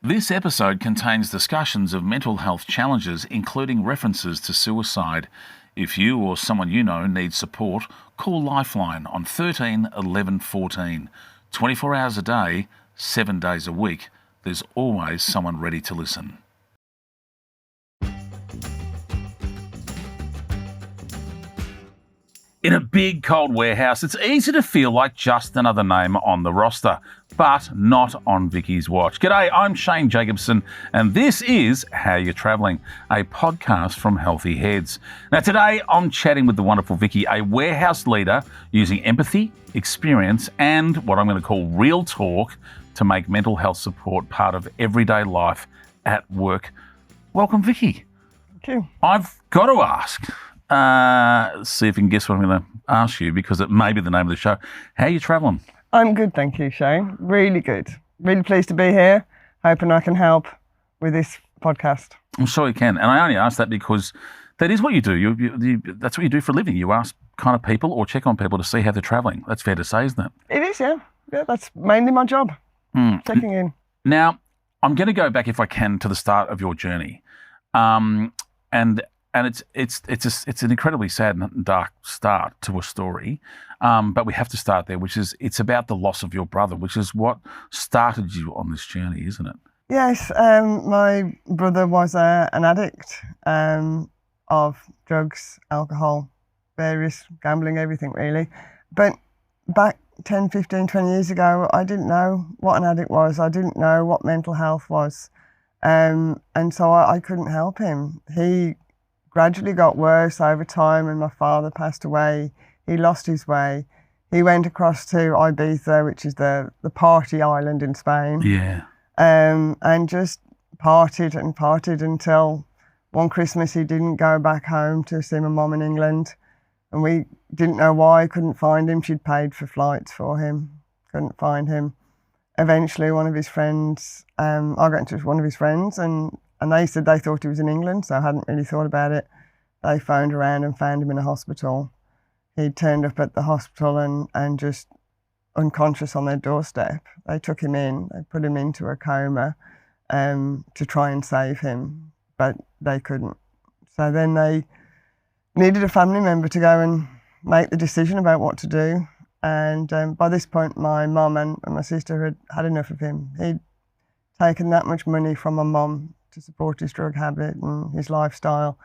This episode contains discussions of mental health challenges, including references to suicide. If you or someone you know needs support, call Lifeline on 13 11 14. 24 hours a day, 7 days a week. There's always someone ready to listen. In a big cold warehouse, it's easy to feel like just another name on the roster, but not on Vikki's watch. G'day, I'm Shane Jacobson, and this is How You're Travelling, a podcast from Healthy Heads. Now today, I'm chatting with the wonderful Vikki, a warehouse leader using empathy, experience, and what I'm going to call real talk to make mental health support part of everyday life at work. Welcome, Vikki. Thank you. I've got to ask, see if you can guess what I'm going to ask you, because it may be the name of the show. How are you travelling? I'm good, thank you, Shane. Really good. Really pleased to be here. Hoping I can help with this podcast. I'm sure you can. And I only ask that because that is what you do. That's what you do for a living. You ask kind of people or check on people to see how they're travelling. That's fair to say, isn't it? It is, yeah. Yeah, that's mainly my job, checking in. Now, I'm going to go back, if I can, to the start of your journey. And it's an incredibly sad and dark start to a story, but we have to start there, which is it's about the loss of your brother, which is what started you on this journey, isn't it? Yes, my brother was an addict of drugs, alcohol, various gambling, everything really. But back 10, 15, 20 years ago, I didn't know what an addict was. I didn't know what mental health was. And so I couldn't help him. He gradually got worse over time, and my father passed away. He lost his way. He went across to Ibiza, which is the party island in Spain. Yeah. And just partied until one Christmas he didn't go back home to see my mum in England. And we didn't know why, couldn't find him. She'd paid for flights for him, couldn't find him. Eventually one of his friends, I got in touch with one of his friends, and they said they thought he was in England, so I hadn't really thought about it. They phoned around and found him in a hospital. He turned up at the hospital and just unconscious on their doorstep. They took him in, they put him into a coma to try and save him, but they couldn't. So then they needed a family member to go and make the decision about what to do. And by this point, my mum and my sister had had enough of him. He'd taken that much money from my mum to support his drug habit and his lifestyle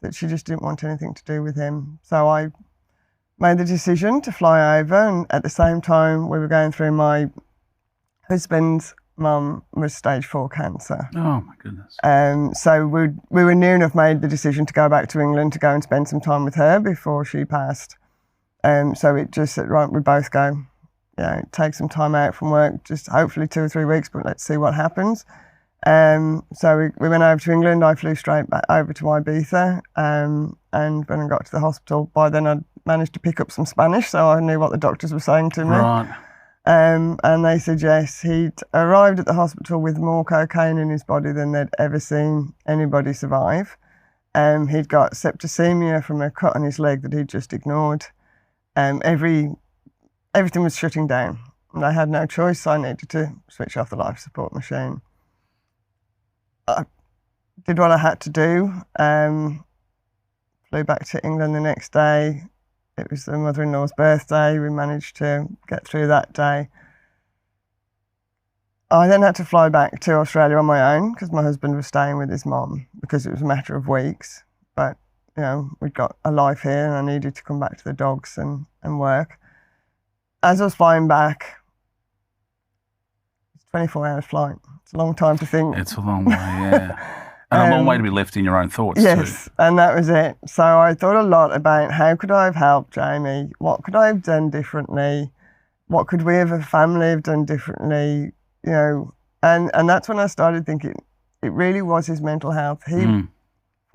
that she just didn't want anything to do with him. So I made the decision to fly over, and at the same time we were going through, my husband's mum was stage 4 cancer. Oh my goodness. So we were near enough made the decision to go back to England to go and spend some time with her before she passed. So it just said, right, we both go, take some time out from work, just hopefully 2 or 3 weeks, but let's see what happens. So we went over to England. I flew straight back over to Ibiza, and when I got to the hospital, by then I'd managed to pick up some Spanish, so I knew what the doctors were saying to me. Right. And they said yes, he'd arrived at the hospital with more cocaine in his body than they'd ever seen anybody survive. He'd got septicemia from a cut on his leg that he'd just ignored. Everything was shutting down, and I had no choice. I needed to switch off the life support machine. I did what I had to do. Flew back to England the next day. It was the mother-in-law's birthday. We managed to get through that day. I then had to fly back to Australia on my own because my husband was staying with his mum, because it was a matter of weeks. But we'd got a life here, and I needed to come back to the dogs and work. As I was flying back, it's a 24-hour flight. It's a long time to think. It's a long way, yeah. And a long way to be left in your own thoughts, yes, too. And that was it. So I thought a lot about how could I have helped Jamie? What could I have done differently? What could we as a family have done differently? And that's when I started thinking it really was his mental health. From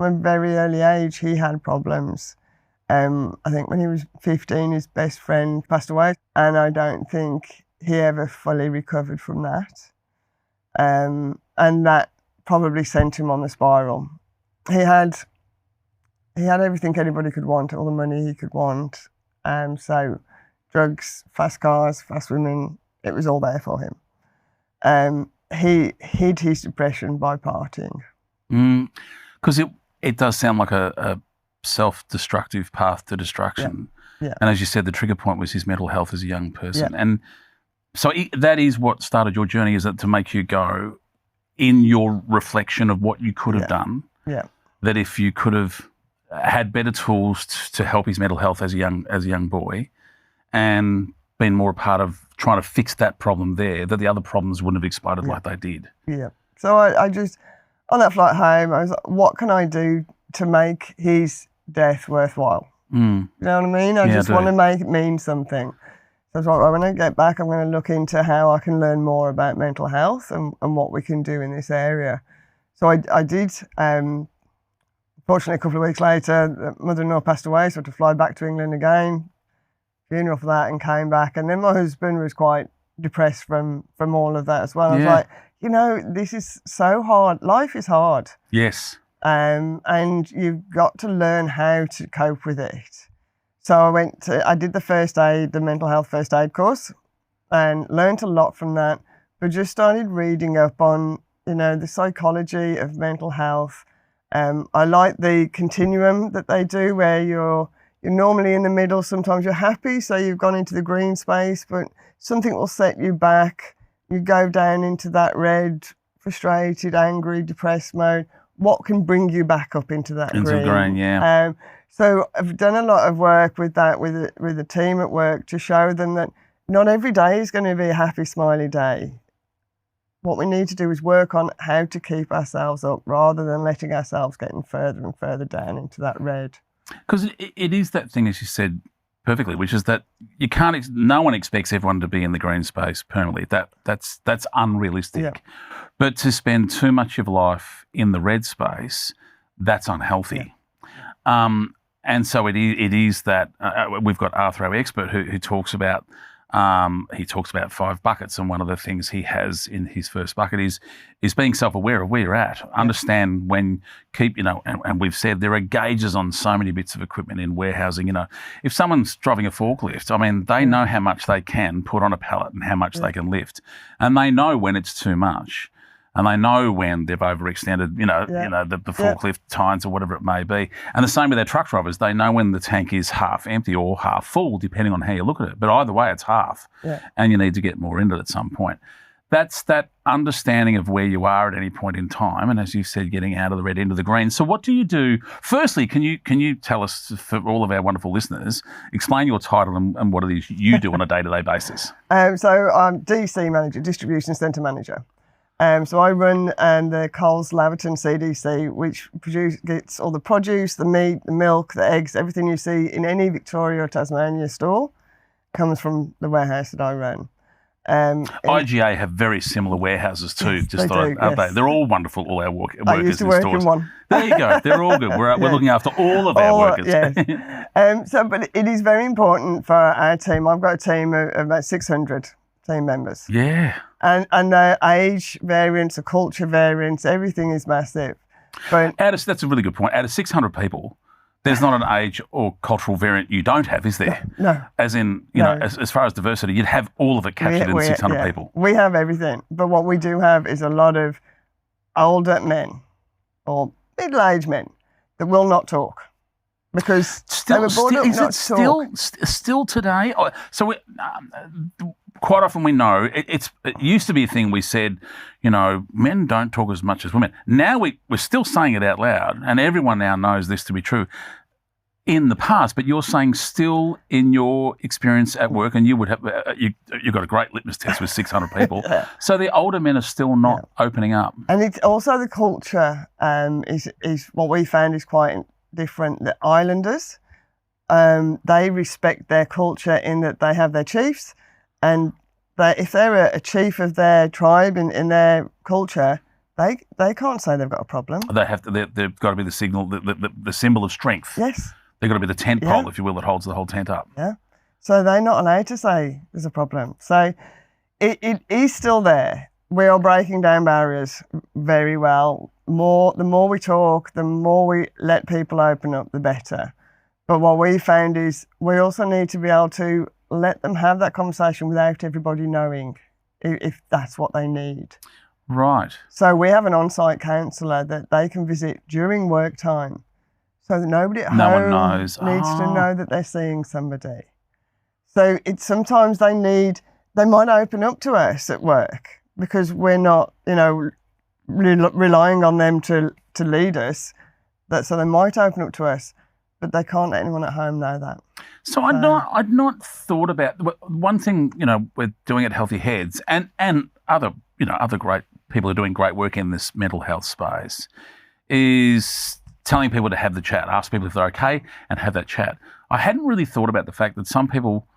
a very early age, he had problems. I think when he was 15, his best friend passed away, and I don't think he ever fully recovered from that. And that probably sent him on the spiral. He had everything anybody could want, all the money he could want. So drugs, fast cars, fast women, it was all there for him. he hid his depression by partying. Because it does sound like a self-destructive path to destruction. Yeah. And as you said, the trigger point was his mental health as a young person. Yeah. And so that is what started your journey, is it to make you go, in your reflection of what you could have done, that if you could have had better tools to help his mental health as a young boy and been more a part of trying to fix that problem there, that the other problems wouldn't have exploded like they did. Yeah. So I just, on that flight home, I was like, what can I do to make his death worthwhile? You know what I mean? I just want to make it mean something. So I was like, when I get back, I'm going to look into how I can learn more about mental health and what we can do in this area. So I did. Fortunately, a couple of weeks later, mother-in-law passed away, so I had to fly back to England again, funeral for that, and came back. And then my husband was quite depressed from all of that as well. I was like, you know, this is so hard. Life is hard. Yes. And you've got to learn how to cope with it. So I did the mental health first aid course, and learned a lot from that, but just started reading up on, you know, the psychology of mental health. I like the continuum that they do, where you're normally in the middle. Sometimes you're happy, so you've gone into the green space, but something will set you back. You go down into that red, frustrated, angry, depressed mode. What can bring you back up into that green? Yeah. So I've done a lot of work with that, with the team at work, to show them that not every day is going to be a happy, smiley day. What we need to do is work on how to keep ourselves up rather than letting ourselves getting further and further down into that red. Because it is that thing, as you said perfectly, which is that you can't. No one expects everyone to be in the green space permanently. That's unrealistic. Yeah. But to spend too much of life in the red space, that's unhealthy. Yeah. And so it is that we've got Arthur, our expert, who talks about. He talks about 5 buckets, and one of the things he has in his first bucket is being self-aware of where you're at. Understand when, and we've said there are gauges on so many bits of equipment in warehousing. You know, if someone's driving a forklift, I mean, they know how much they can put on a pallet and how much they can lift, and they know when it's too much. And they know when they've overextended, the forklift tines or whatever it may be. And the same with their truck drivers. They know when the tank is half empty or half full, depending on how you look at it. But either way, it's half. Yeah. And you need to get more into it at some point. That's that understanding of where you are at any point in time. And as you said, getting out of the red into the green. So what do you do? Firstly, can you tell us, for all of our wonderful listeners, explain your title and what it is you do on a day-to-day basis? So I'm DC manager, distribution centre manager. So I run the Coles Laverton CDC, which gets all the produce, the meat, the milk, the eggs, everything you see in any Victoria or Tasmania store comes from the warehouse that I run. IGA have very similar warehouses too. Yes, they're all wonderful, all our workers I used to in work stores. In one. There you go. They're all good. We're looking after all of our workers. Yes. But it is very important for our team. I've got a team of about 600 team members. Yeah. And the age variance, the culture variance, everything is massive. But that's a really good point. Out of 600 people, there's not an age or cultural variant you don't have, is there? No. As in, as far as diversity, you'd have all of it captured in 600 people. We have everything. But what we do have is a lot of older men or middle-aged men that will not talk. Because they were brought up not to talk. Still today? So quite often we know it used to be a thing we said, men don't talk as much as women. Now we're still saying it out loud, and everyone now knows this to be true. In the past, but you're saying still in your experience at work, and you would have you got a great litmus test with 600 people. So the older men are still not opening up. And it's also the culture is what we found is quite different. The Islanders, they respect their culture in that they have their chiefs. And if they're a chief of their tribe in their culture, they can't say they've got a problem. They have to. They've got to be the signal, the symbol of strength. Yes. They've got to be the tent pole, if you will, that holds the whole tent up. Yeah. So they're not allowed to say there's a problem. So it is still there. We are breaking down barriers very well. The more we talk, the more we let people open up, the better. But what we found is we also need to be able to let them have that conversation without everybody knowing, if that's what they need. Right. So we have an on-site counsellor that they can visit during work time, so that nobody at No one home knows. needs to Oh. know that they're seeing somebody. So it's sometimes they might open up to us at work because we're not, relying on them to lead us. So they might open up to us, but they can't let anyone at home know that. So I'd not thought about one thing. We're doing at Healthy Heads, and other great people who are doing great work in this mental health space is telling people to have the chat, ask people if they're okay, and have that chat. I hadn't really thought about the fact that some people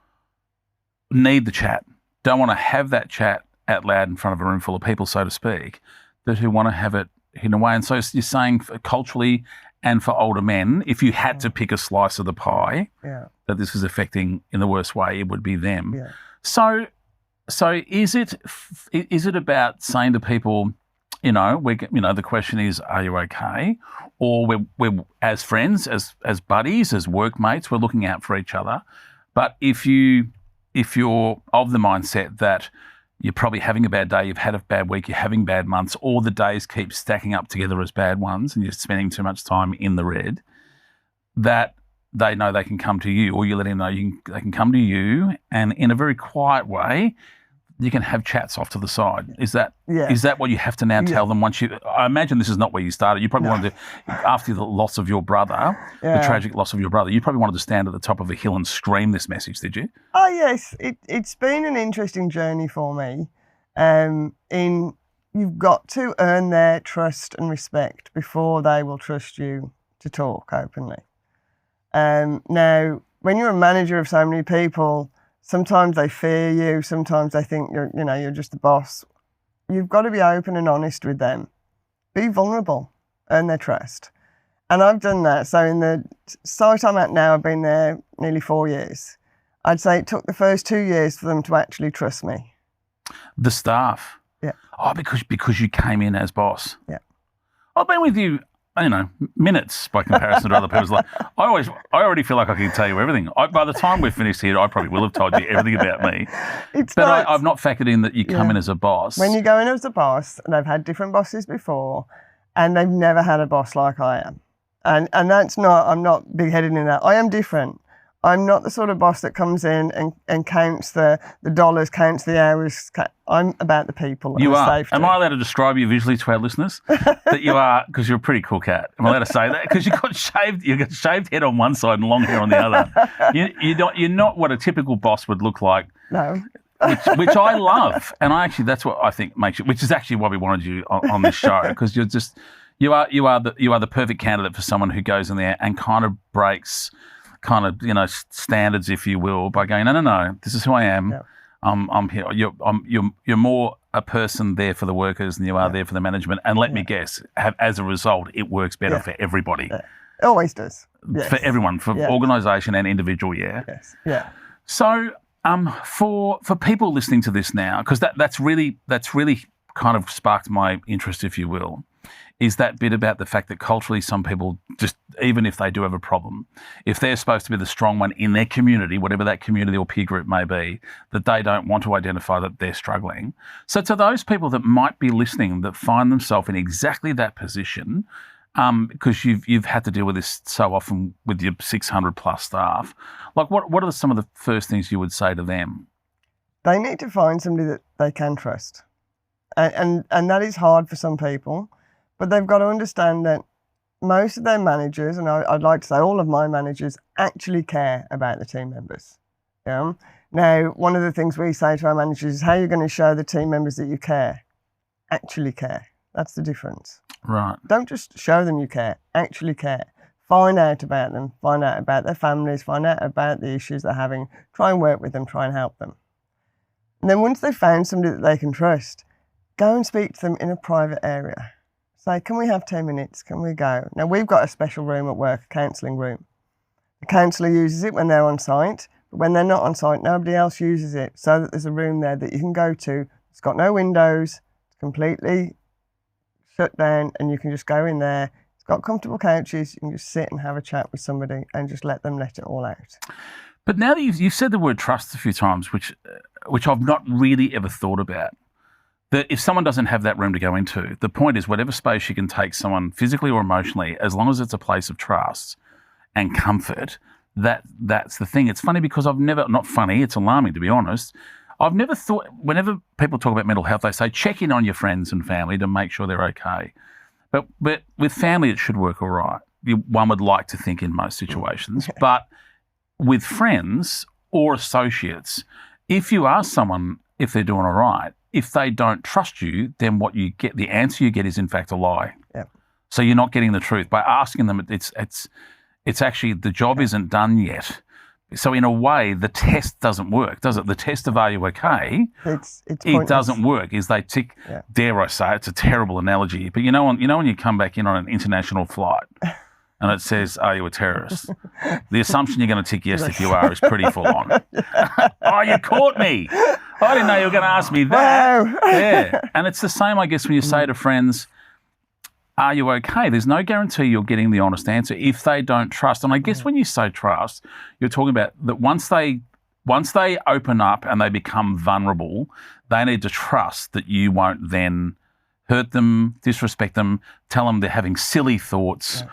need the chat, don't want to have that chat out loud in front of a room full of people, so to speak, but who want to have it hidden away. And so you're saying culturally and for older men, if you had to pick a slice of the pie that this is affecting in the worst way, it would be them. Yeah. So is it about saying to people, the question is, are you okay? Or we're as friends, as buddies, as workmates, we're looking out for each other. But if you're of the mindset that you're probably having a bad day, you've had a bad week, you're having bad months, all the days keep stacking up together as bad ones and you're spending too much time in the red, that they know they can come to you, or you let them know they can come to you, and in a very quiet way, you can have chats off to the side. Is that what you have to now tell them once you... I imagine this is not where you started. You probably wanted to, after the loss of your brother, the tragic loss of your brother, you probably wanted to stand at the top of a hill and scream this message, did you? Oh, yes. It's been an interesting journey for me. You've got to earn their trust and respect before they will trust you to talk openly. Now, when you're a manager of so many people, sometimes they fear you. Sometimes they think you're just the boss. You've got to be open and honest with them. Be vulnerable. Earn their trust. And I've done that. So in the site I'm at now, I've been there nearly 4 years. I'd say it took the first 2 years for them to actually trust me. The staff? Yeah. Oh, because you came in as boss? Yeah. I've been with you, minutes by comparison to other people's life. I already feel like I can tell you everything. By the time we're finished here, I probably will have told you everything about me. I've not factored in that you come in as a boss. When you go in as a boss, and I've had different bosses before, and they've never had a boss like I am. And that's not, I'm not big-headed in that. I am different. I'm not the sort of boss that comes in and counts the dollars, counts the hours. I'm about the people. You and are. Safety. Am I allowed to describe you visually to our listeners? That you are, because you're a pretty cool cat. Am I allowed to say that? Because you've got shaved head on one side and long hair on the other. You're not what a typical boss would look like. No. which I love, and that's what I think makes you. Which is actually why we wanted you on this show, because you are the perfect candidate for someone who goes in there and kind of breaks standards, if you will, by going, no, this is who I am. Yeah. I'm here. You're more a person there for the workers than you are there for the management. And let me guess, as a result, it works better for everybody. Yeah. It always does. Yes. For everyone, for organisation and individual. Yeah. Yes. Yeah. So, for people listening to this now, because that's really kind of sparked my interest, if you will, is that bit about the fact that culturally some people, just even if they do have a problem, if they're supposed to be the strong one in their community, whatever that community or peer group may be, that they don't want to identify that they're struggling. So to those people that might be listening that find themselves in exactly that position, because you've had to deal with this so often with your 600 plus staff, like what are some of the first things you would say to them? They need to find somebody that they can trust. And that is hard for some people. But they've got to understand that most of their managers, and I'd like to say all of my managers, actually care about the team members. Yeah? Now, one of the things we say to our managers is how you're going to show the team members that you care. Actually care. That's the difference. Right. Don't just show them you care. Actually care. Find out about them. Find out about their families. Find out about the issues they're having. Try and work with them. Try and help them. And then once they've found somebody that they can trust, go and speak to them in a private area. Say, can we have 10 minutes? Can we go? Now, we've got a special room at work, a counselling room. The counsellor uses it when they're on site, but when they're not on site, nobody else uses it, so that there's a room there that you can go to. It's got no windows, it's completely shut down, and you can just go in there. It's got comfortable couches, you can just sit and have a chat with somebody and just let it all out. But now that you've said the word trust a few times, which I've not really ever thought about, that if someone doesn't have that room to go into, the point is whatever space you can take someone physically or emotionally, as long as it's a place of trust and comfort, that's the thing. It's funny because not funny, it's alarming to be honest. I've never thought, whenever people talk about mental health, they say check in on your friends and family to make sure they're okay. But with family, it should work all right. One would like to think in most situations. But with friends or associates, if you ask someone if they're doing all right, if they don't trust you, then the answer you get is in fact a lie. Yeah. So you're not getting the truth. By asking them, it's actually the job isn't done yet. So in a way, the test doesn't work, does it? The test of are you okay? It doesn't work. Is they tick? Yeah. Dare I say it's a terrible analogy, but you know when you come back in on an international flight and it says, "Are you a terrorist?" The assumption you're going to tick yes if you are is pretty full on. Oh, you caught me! I didn't know you were going to ask me that. Wow. Yeah, and it's the same, I guess, when you say to friends, are you okay? There's no guarantee you're getting the honest answer if they don't trust. And I guess when you say trust, you're talking about that once they open up and they become vulnerable, they need to trust that you won't then hurt them, disrespect them, tell them they're having silly thoughts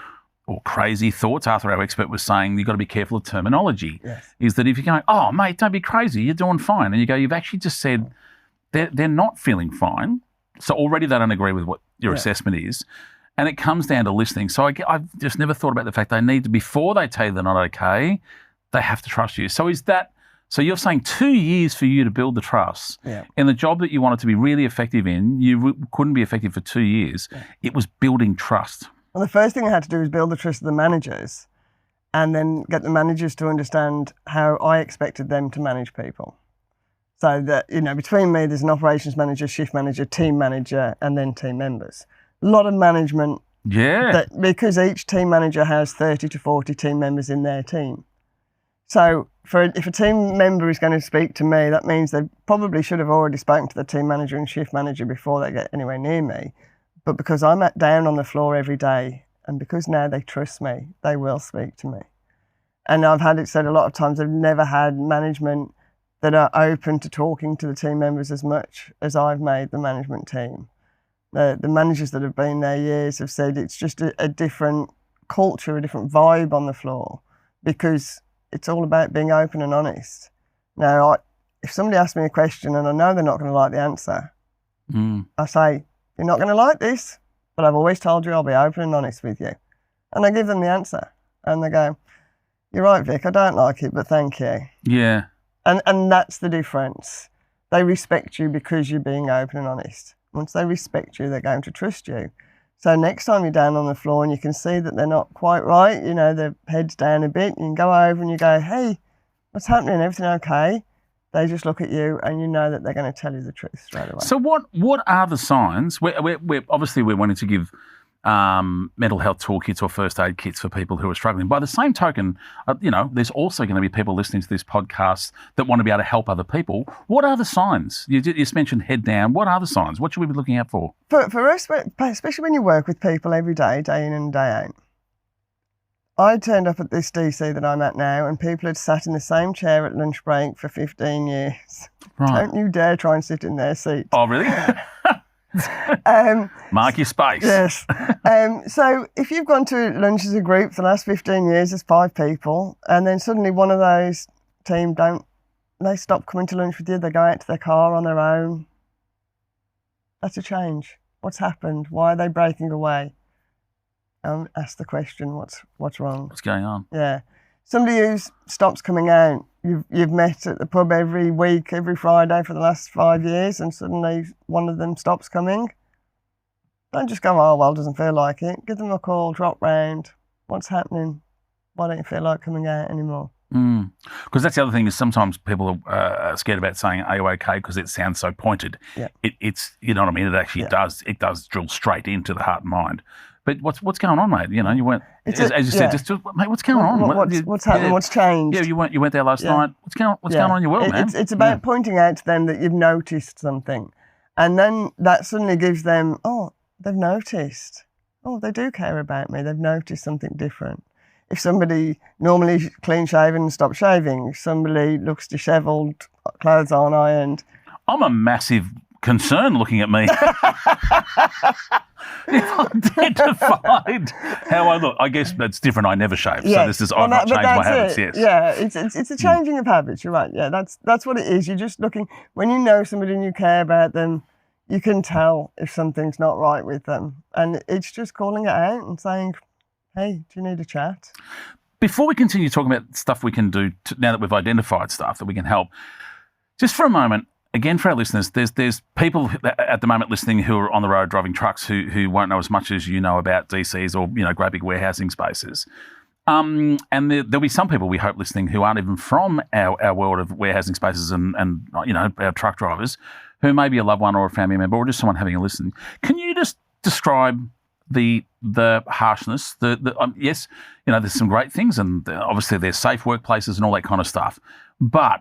or crazy thoughts. Arthur, our expert, was saying you've got to be careful of terminology. Yes. Is that if you're going, oh, mate, don't be crazy, you're doing fine. And you go, you've actually just said they're not feeling fine. So already they don't agree with what your assessment is. And it comes down to listening. So I've just never thought about the fact they need to, before they tell you they're not okay, they have to trust you. So so you're saying 2 years for you to build the trust. Yeah. In the job that you wanted to be really effective in, you couldn't be effective for 2 years. Yeah. It was building trust. Well, the first thing I had to do was build the trust of the managers and then get the managers to understand how I expected them to manage people. So that, between me, there's an operations manager, shift manager, team manager, and then team members. A lot of management. Yeah. Because each team manager has 30 to 40 team members in their team. So if a team member is going to speak to me, that means they probably should have already spoken to the team manager and shift manager before they get anywhere near me. But because I'm down on the floor every day, and because now they trust me, they will speak to me. And I've had it said a lot of times, I've never had management that are open to talking to the team members as much as I've made the management team. The managers that have been there years have said it's just a different culture, a different vibe on the floor, because it's all about being open and honest. Now, if somebody asks me a question and I know they're not going to like the answer, I say, you're not going to like this, but I've always told you I'll be open and honest with you. And I give them the answer. And they go, you're right, Vic, I don't like it, but thank you. Yeah. And that's the difference. They respect you because you're being open and honest. Once they respect you, they're going to trust you. So next time you're down on the floor and you can see that they're not quite right, their head's down a bit, you can go over and you go, hey, what's happening? Everything okay? They just look at you and you know that they're going to tell you the truth straight away. So what are the signs? We're obviously we're wanting to give mental health toolkits or first aid kits for people who are struggling. By the same token, there's also going to be people listening to this podcast that want to be able to help other people. What are the signs? You just mentioned head down. What are the signs? What should we be looking out for? For us, especially when you work with people every day, day in and day out. I turned up at this DC that I'm at now and people had sat in the same chair at lunch break for 15 years. Right. Don't you dare try and sit in their seat. Oh, really? Mark your space. Yes. So if you've gone to lunch as a group for the last 15 years, there's 5 people, and then suddenly one of those team they stop coming to lunch with you, they go out to their car on their own. That's a change. What's happened? Why are they breaking away? Ask the question, what's wrong? What's going on? Yeah. Somebody who stops coming out, you've met at the pub every week, every Friday for the last 5 years, and suddenly one of them stops coming. Don't just go, oh, well, doesn't feel like it. Give them a call, drop round. What's happening? Why don't you feel like coming out anymore? Because that's the other thing is sometimes people are scared about saying, are you okay? Because it sounds so pointed. Yeah. It's, you know what I mean? It actually does drill straight into the heart and mind. But what's going on, mate? You went, as you said, just mate, what's going on? What's happening? What's changed? Yeah, you went there last night. What's going on in your world, man? It's about pointing out to them that you've noticed something. And then that suddenly gives them, oh, they've noticed. Oh, they do care about me. They've noticed something different. If somebody normally clean shaven and stops shaving, if somebody looks dishevelled, clothes aren't ironed. I'm a massive concern looking at me. If I identified how I look, I guess that's different. I never shave, so this is I've not changed my habits. Yes, yeah, it's a changing of habits. You're right. Yeah, that's what it is. You're just looking when you know somebody and you care about them. You can tell if something's not right with them, and it's just calling it out and saying, "Hey, do you need a chat?" Before we continue talking about stuff we can do now that we've identified stuff that we can help, just for a moment. Again, for our listeners, there's people at the moment listening who are on the road driving trucks who won't know as much as you know about DCs or great big warehousing spaces. And there'll be some people we hope listening who aren't even from our world of warehousing spaces and our truck drivers who may be a loved one or a family member or just someone having a listen. Can you just describe the harshness? Yes, there's some great things and obviously there's safe workplaces and all that kind of stuff, but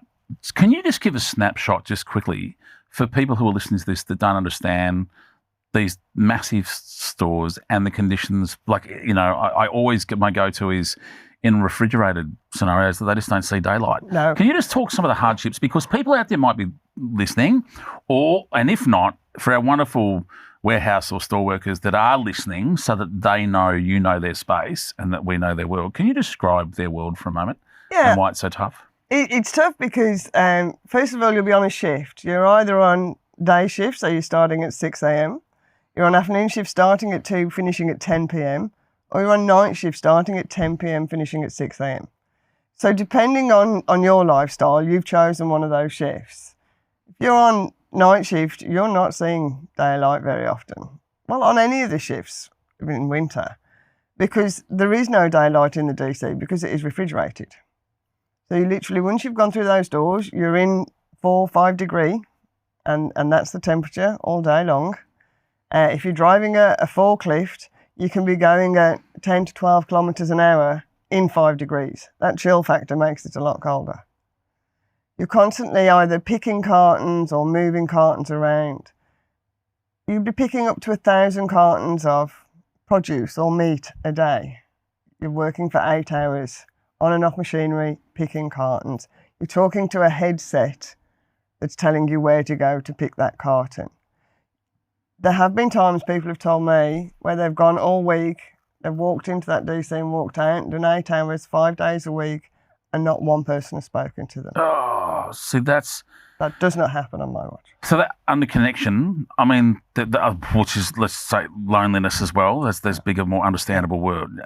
can you just give a snapshot just quickly for people who are listening to this that don't understand these massive stores and the conditions? Like, I always get my go-to is in refrigerated scenarios that they just don't see daylight. No. Can you just talk some of the hardships? Because people out there might be listening and if not, for our wonderful warehouse or store workers that are listening so that they know you know their space and that we know their world. Can you describe their world for a moment? Yeah. And why it's so tough? It's tough because, first of all, you'll be on a shift. You're either on day shift, so you're starting at 6 a.m. You're on afternoon shift starting at 2, finishing at 10 p.m. Or you're on night shift starting at 10 p.m, finishing at 6 a.m. So depending on your lifestyle, you've chosen one of those shifts. If you're on night shift, you're not seeing daylight very often. Well, on any of the shifts in winter, because there is no daylight in the DC because it is refrigerated. So you literally, once you've gone through those doors, you're in 4 or 5 degree, and that's the temperature all day long. If you're driving a forklift, you can be going at 10 to 12 kilometres an hour in 5 degrees. That chill factor makes it a lot colder. You're constantly either picking cartons or moving cartons around. You'd be picking up to 1,000 cartons of produce or meat a day. You're working for 8 hours. On and off machinery, picking cartons. You're talking to a headset that's telling you where to go to pick that carton. There have been times people have told me where they've gone all week, they've walked into that DC and walked out, done 8 hours, 5 days a week, and not one person has spoken to them. Oh, see, that does not happen on my watch. So that underconnection, I mean, which is, let's say, loneliness as well. There's bigger, more understandable word.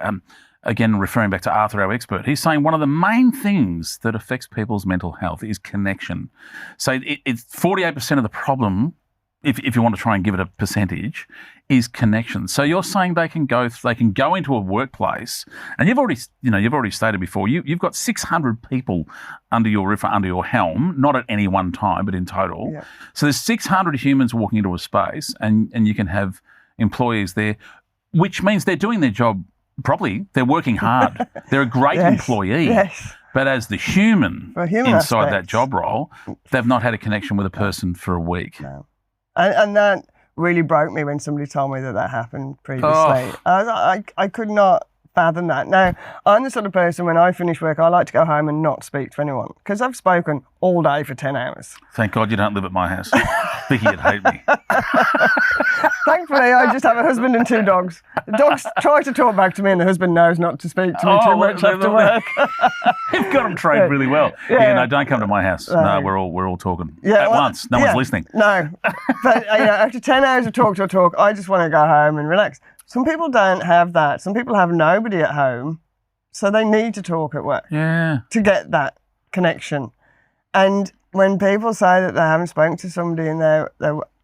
Again, referring back to Arthur, our expert, he's saying one of the main things that affects people's mental health is connection. So it's 48% of the problem, if you want to try and give it a percentage, is connection. So you're saying they can go into a workplace, and you've already stated before, you've got 600 people under your roof, under your helm, not at any one time, but in total. Yeah. So there's 600 humans walking into a space, and you can have employees there, which means they're doing their job properly. They're working hard. They're a great employee. Yes. But as the human inside aspects, that job role, they've not had a connection with a person for a week. No. And that really broke me when somebody told me that happened previously. Oh. I could not fathom that. Now, I'm the sort of person, when I finish work, I like to go home and not speak to anyone because I've spoken all day for 10 hours. Thank God you don't live at my house. Vikki would hate me. Thankfully, I just have a husband and 2 dogs. The dogs try to talk back to me and the husband knows not to speak to me too much after work. You've got them trained really well. Yeah, no, don't come to my house. No, we're all talking at once. No one's listening. No. But after 10 hours of talk, I just want to go home and relax. Some people don't have that. Some people have nobody at home, so they need to talk at work to get that connection. And when people say that they haven't spoken to somebody in their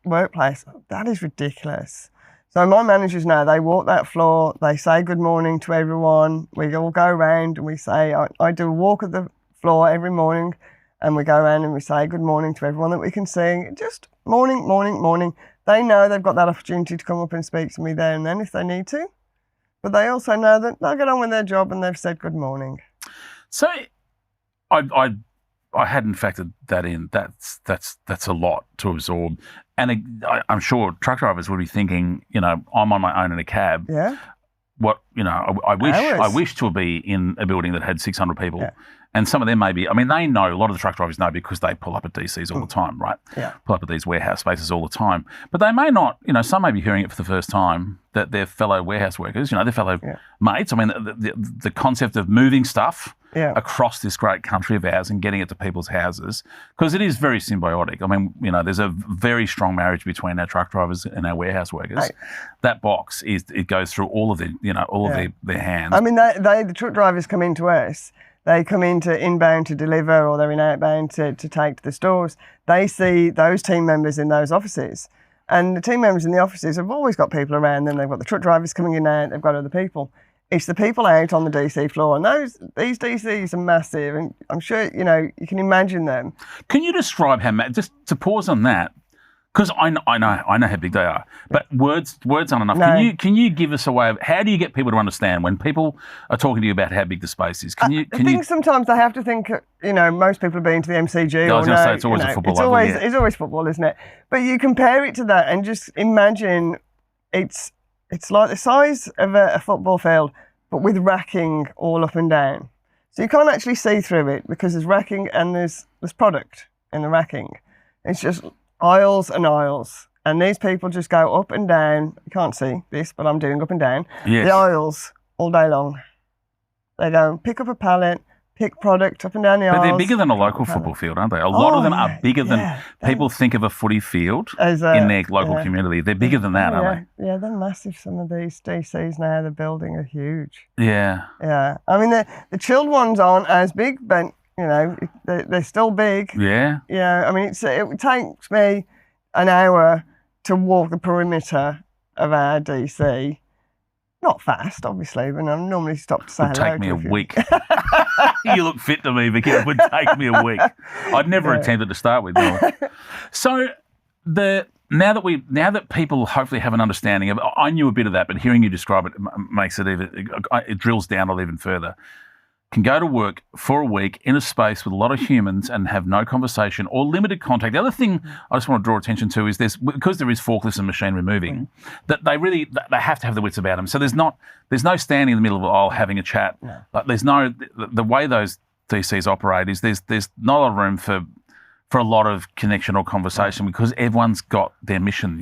workplace, that is ridiculous. So my managers now, they walk that floor, they say good morning to everyone. We all go around and we say, I do a walk of the floor every morning, and we go around and we say good morning to everyone that we can see. Just morning, morning, morning. They know they've got that opportunity to come up and speak to me there and then if they need to. But they also know that they'll get on with their job and they've said good morning. So I hadn't factored that in. That's a lot to absorb. And I'm sure truck drivers would be thinking, I'm on my own in a cab. Yeah. what, I Hours. wish to be in a building that had 600 people. Yeah. And some of them maybe, they know, a lot of the truck drivers know because they pull up at DCs all the time, right? Yeah. Pull up at these warehouse spaces all the time. But they may not, some may be hearing it for the first time that their fellow warehouse workers, their fellow mates. The concept of moving stuff across this great country of ours and getting it to people's houses, because it is very symbiotic. There's a very strong marriage between our truck drivers and our warehouse workers. Right. That box it goes through all of their hands. The truck drivers come into us. They come into inbound to deliver, or they're in outbound to take to the stores. They see those team members in those offices. And the team members in the offices have always got people around them. They've got the truck drivers coming in and out. They've got other people. It's the people out on the DC floor. And these DCs are massive. And I'm sure, you can imagine them. Can you describe just to pause on that, because I know how big they are, but words aren't enough. No. Can you give us a way of how do you get people to understand when people are talking to you about how big the space is? I think sometimes they have to think, most people have been to the MCG. I was going to say it's always a football level. It's always football, isn't it? But you compare it to that and just imagine it's like the size of a football field, but with racking all up and down. So you can't actually see through it because there's racking and there's product in the racking. It's just aisles and aisles, and these people just go up and down. You can't see this, but I'm doing up and down the aisles all day long. They go pick up a pallet, pick product up and down the aisles. But they're bigger than a local football field, aren't they? A lot of them are bigger than people think of a footy field in their local community. They're bigger than that, aren't they? Yeah, they're massive. Some of these DCs now they're building are huge. Yeah. Yeah. The chilled ones aren't as big, but they're still big. Yeah. Yeah. It takes me an hour to walk the perimeter of our DC. Not fast, obviously, but I'm normally stopped to say hello. It would take me a week. You look fit to me, Vikki. It would take me a week. I'd never attempted to start with. No. So now that people hopefully have an understanding of, I knew a bit of that, but hearing you describe it makes it it drills down a little even further. Can go to work for a week in a space with a lot of humans and have no conversation or limited contact. The other thing I just want to draw attention to is because there is forklifts and machinery moving, that they have to have the wits about them. So there's no standing in the middle of the aisle having a chat. No. Like there's the way those DCs operate is there's not a lot of room for a lot of connection or conversation because everyone's got their mission,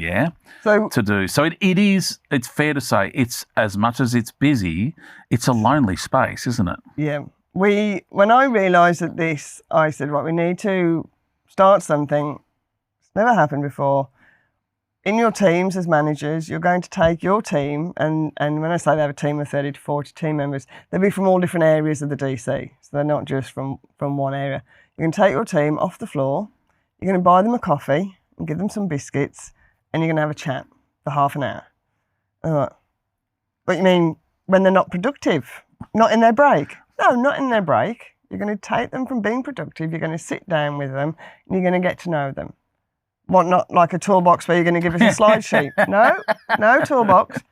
to do. So it's fair to say it's, as much as it's busy, it's a lonely space, isn't it? Yeah. When I realised this, I said, right, we need to start something. It's never happened before. In your teams as managers, you're going to take your team, and when I say they have a team of 30 to 40 team members, they'll be from all different areas of the DC. So they're not just from one area. You're going to take your team off the floor, you're going to buy them a coffee and give them some biscuits, and you're going to have a chat for half an hour. What you mean when they're not productive? Not in their break? No, not in their break. You're going to take them from being productive, you're going to sit down with them, and you're going to get to know them. What, not like a toolbox where you're going to give us a slide sheet? No toolbox. It's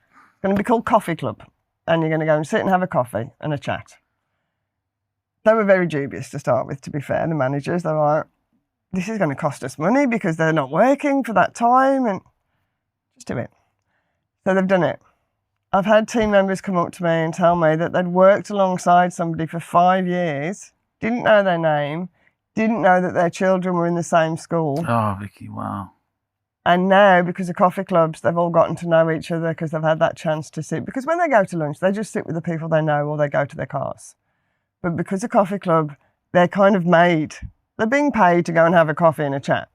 going to be called Coffee Club, and you're going to go and sit and have a coffee and a chat. They were very dubious to start with, to be fair, the managers. They're like, this is going to cost us money because they're not working for that time, and just do it. So they've done it. I've had team members come up to me and tell me that they'd worked alongside somebody for 5 years, didn't know their name, didn't know that their children were in the same school. Oh, Vikki, wow. And now, because of coffee clubs, they've all gotten to know each other because they've had that chance to sit. Because when they go to lunch, they just sit with the people they know or they go to their cars. But because of Coffee Club, they're kind of they're being paid to go and have a coffee and a chat.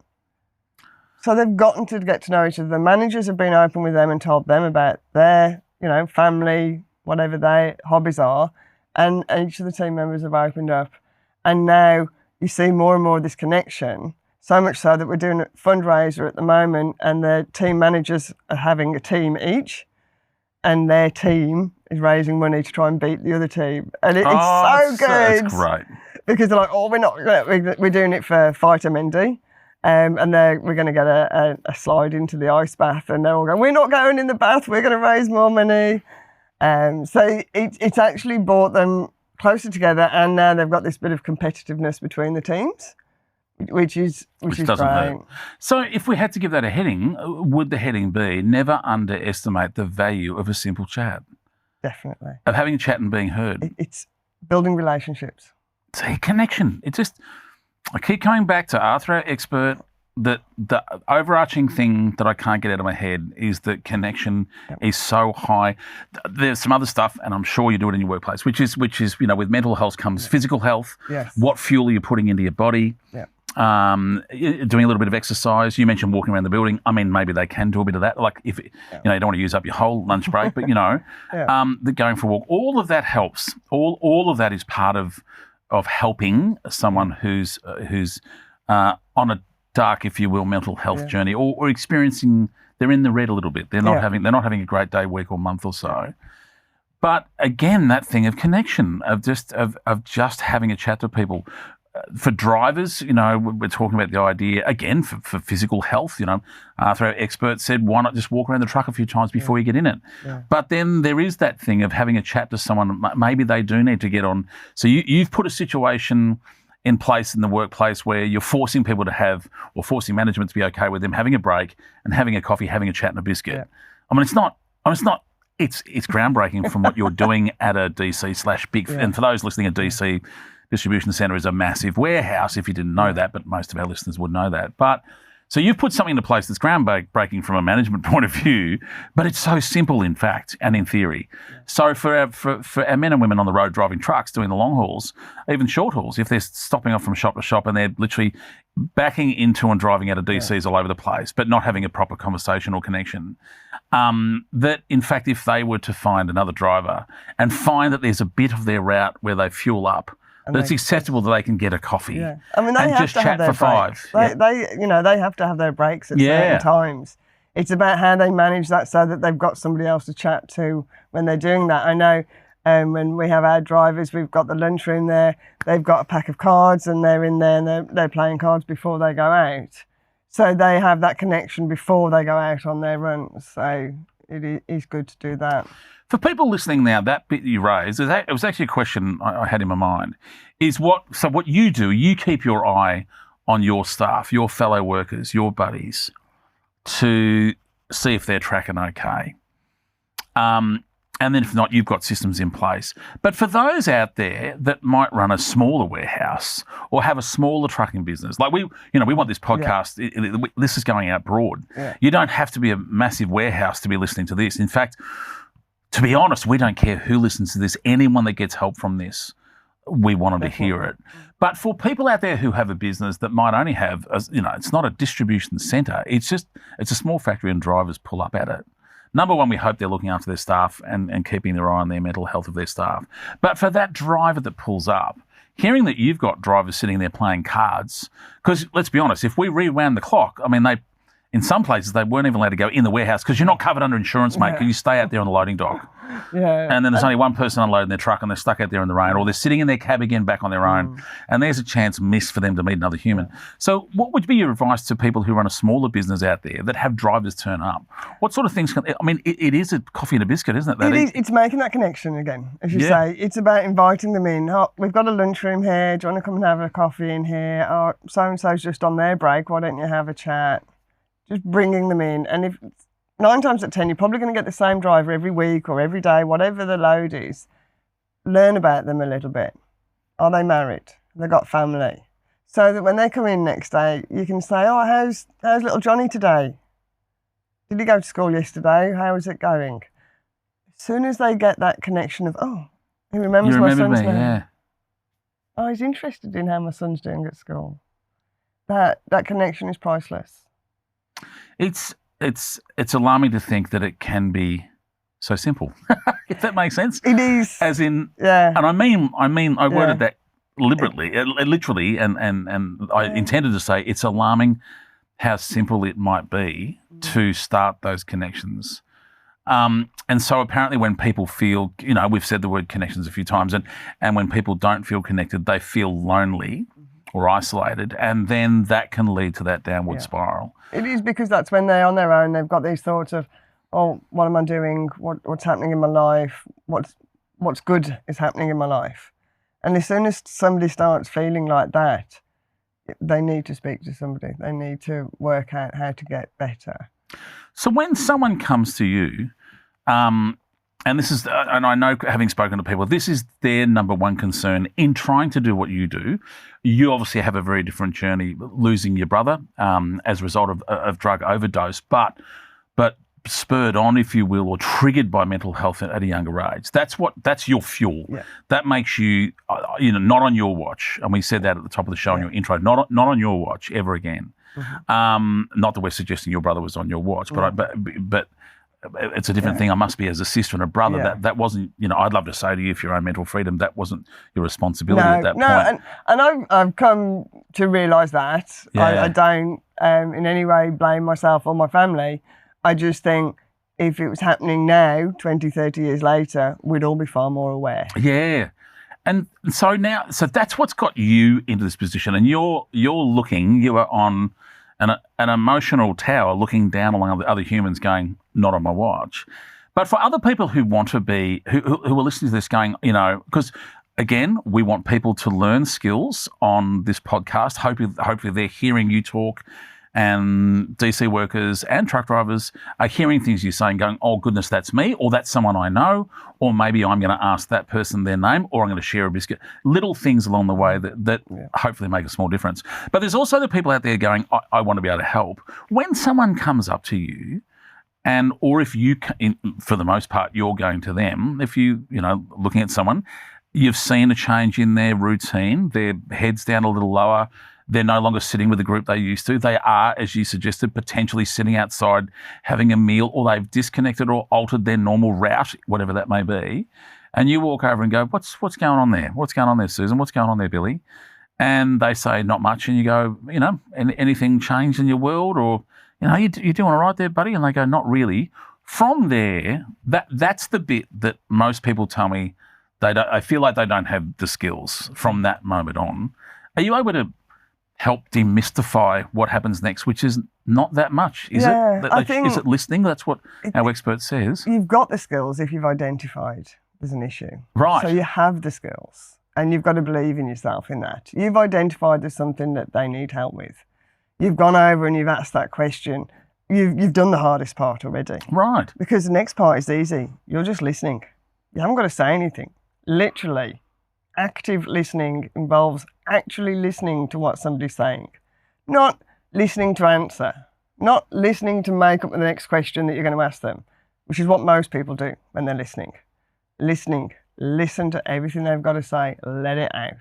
So they've gotten to get to know each other. The managers have been open with them and told them about their, family, whatever their hobbies are. And each of the team members have opened up. And now you see more and more of this connection, so much so that we're doing a fundraiser at the moment and the team managers are having a team each. And their team is raising money to try and beat the other team. And it's so good. That's great. Because they're like, we're doing it for Fighter Mendy. And we're going to get a slide into the ice bath. And they're all going, we're not going in the bath, we're going to raise more money. So it's actually brought them closer together. And now they've got this bit of competitiveness between the teams, which is doesn't great. hurt. So if we had to give that a heading, would the heading be never underestimate the value of a simple chat? definitely. Of having a chat and being heard. It's building relationships. See, connection. I keep coming back to Arthur, our expert, that the overarching thing that I can't get out of my head is that connection is so high. There's some other stuff, and I'm sure you do it in your workplace, which is with mental health comes physical health. Yes. What fuel are you putting into your body? Yeah. Doing a little bit of exercise. You mentioned walking around the building. I mean, maybe they can do a bit of that. Like if you don't want to use up your whole lunch break, but the going for a walk. All of that helps. All of that is part of helping someone who's on a dark, if you will, mental health journey, or experiencing, they're in the red a little bit. They're not having a great day, week, or month or so. But again, that thing of connection, of just having a chat to people. For drivers, we're talking about the idea again for physical health. Arthur, our expert, said, why not just walk around the truck a few times before you get in it? Yeah. But then there is that thing of having a chat to someone. Maybe they do need to get on. So you've put a situation in place in the workplace where you're forcing people to have, or forcing management to be okay with them having a break and having a coffee, having a chat and a biscuit. Yeah. I mean, it's groundbreaking from what you're doing at a DC/big. Yeah. And for those listening, a DC distribution centre is a massive warehouse, if you didn't know that, but most of our listeners would know that. But so you've put something into place that's groundbreaking from a management point of view, but it's so simple in fact and in theory. So for our men and women on the road driving trucks, doing the long hauls, even short hauls, if they're stopping off from shop to shop and they're literally backing into and driving out of DCs all over the place, but not having a proper conversation or connection, that in fact if they were to find another driver and find that there's a bit of their route where they fuel up, that it's acceptable that they can get a coffee. Yeah. I mean, they have to have their breaks. They have to have their breaks at certain times. It's about how they manage that so that they've got somebody else to chat to when they're doing that. I know when we have our drivers, we've got the lunchroom there. They've got a pack of cards and they're in there and they're playing cards before they go out. So they have that connection before they go out on their runs. So it is good to do that. For people listening now, that bit you raised, it was actually a question I had in my mind, is what you do, you keep your eye on your staff, your fellow workers, your buddies, to see if they're tracking okay. And then if not, you've got systems in place. But for those out there that might run a smaller warehouse or have a smaller trucking business, like we want this podcast, this is going out broad. Yeah. You don't have to be a massive warehouse to be listening to this. In fact, to be honest, we don't care who listens to this. Anyone that gets help from this, we want them to hear it. But for people out there who have a business that might only have, it's not a distribution centre. It's a small factory and drivers pull up at it. Number one, we hope they're looking after their staff and keeping their eye on their mental health of their staff. But for that driver that pulls up, hearing that you've got drivers sitting there playing cards, because let's be honest, if we rewound the clock, I mean, in some places, they weren't even allowed to go in the warehouse because you're not covered under insurance, mate, because you stay out there on the loading dock. Yeah. And then there's only one person unloading their truck and they're stuck out there in the rain, or they're sitting in their cab again back on their own, and there's a chance missed for them to meet another human. So what would be your advice to people who run a smaller business out there that have drivers turn up? What sort of things it is a coffee and a biscuit, isn't it? It's making that connection again, as you say. It's about inviting them in. Oh, we've got a lunchroom here. Do you want to come and have a coffee in here? Oh, so-and-so's just on their break. Why don't you have a chat? Just bringing them in. And if 9 times out of 10, you're probably going to get the same driver every week or every day, whatever the load is. Learn about them a little bit. Are they married? Have they got family? So that when they come in next day, you can say, oh, how's little Johnny today? Did he go to school yesterday? How is it going? As soon as they get that connection of, oh, he remembers my son's name. Yeah. Oh, he's interested in how my son's doing at school. That connection is priceless. It's alarming to think that it can be so simple. If that makes sense. It is. As in, and I worded that literally, and I intended to say it's alarming how simple it might be to start those connections. And so apparently when people feel, we've said the word connections a few times, and when people don't feel connected, they feel lonely or isolated, and then that can lead to that downward spiral. It is, because that's when they're on their own. They've got these thoughts of, oh, what am I doing? What's happening in my life? What's good is happening in my life? And as soon as somebody starts feeling like that, they need to speak to somebody. They need to work out how to get better. So when someone comes to you, And this is, and I know, having spoken to people, this is their number one concern in trying to do what you do. You obviously have a very different journey, losing your brother as a result of drug overdose, but spurred on, if you will, or triggered by mental health at a younger age. That's your fuel. Yeah. That makes you, not on your watch. And we said that at the top of the show in your intro. Not on your watch ever again. Mm-hmm. Not that we're suggesting your brother was on your watch, but it's a different thing. I must be as a sister and a brother. Yeah. That wasn't, I'd love to say to you, if your own mental freedom, that wasn't your responsibility at that point. And I've come to realise that. Yeah. I don't in any way blame myself or my family. I just think if it was happening now, 20, 30 years later, we'd all be far more aware. Yeah. And so that's what's got you into this position. And you are on an emotional tower looking down along other humans going, not on my watch. But for other people who want to be, who are listening to this going, because again, we want people to learn skills on this podcast. Hopefully they're hearing you talk, and DC workers and truck drivers are hearing things you're saying going, oh, goodness, that's me, or that's someone I know, or maybe I'm going to ask that person their name, or I'm going to share a biscuit. Little things along the way that hopefully make a small difference. But there's also the people out there going, I want to be able to help. When someone comes up to you, or if you, for the most part, you're going to them, if you, looking at someone, you've seen a change in their routine, their head's down a little lower, they're no longer sitting with the group they used to. They are, as you suggested, potentially sitting outside having a meal, or they've disconnected or altered their normal route, whatever that may be. And you walk over and go, what's going on there? What's going on there, Susan? What's going on there, Billy? And they say, not much. And you go, anything changed in your world? Or, you're doing all right there, buddy? And they go, not really. From there, that's the bit that most people tell me I feel like they don't have the skills from that moment on. Are you able to help demystify what happens next, which is not that much, is it? I think is it listening? That's what our expert says. You've got the skills if you've identified there's an issue. Right. So you have the skills, and you've got to believe in yourself in that. You've identified there's something that they need help with. You've gone over and you've asked that question. You've done the hardest part already. Right. Because the next part is easy. You're just listening. You haven't got to say anything. Literally. Active listening involves actually listening to what somebody's saying, not listening to answer, not listening to make up the next question that you're going to ask them, which is what most people do when they're listening. Listen to everything they've got to say, let it out.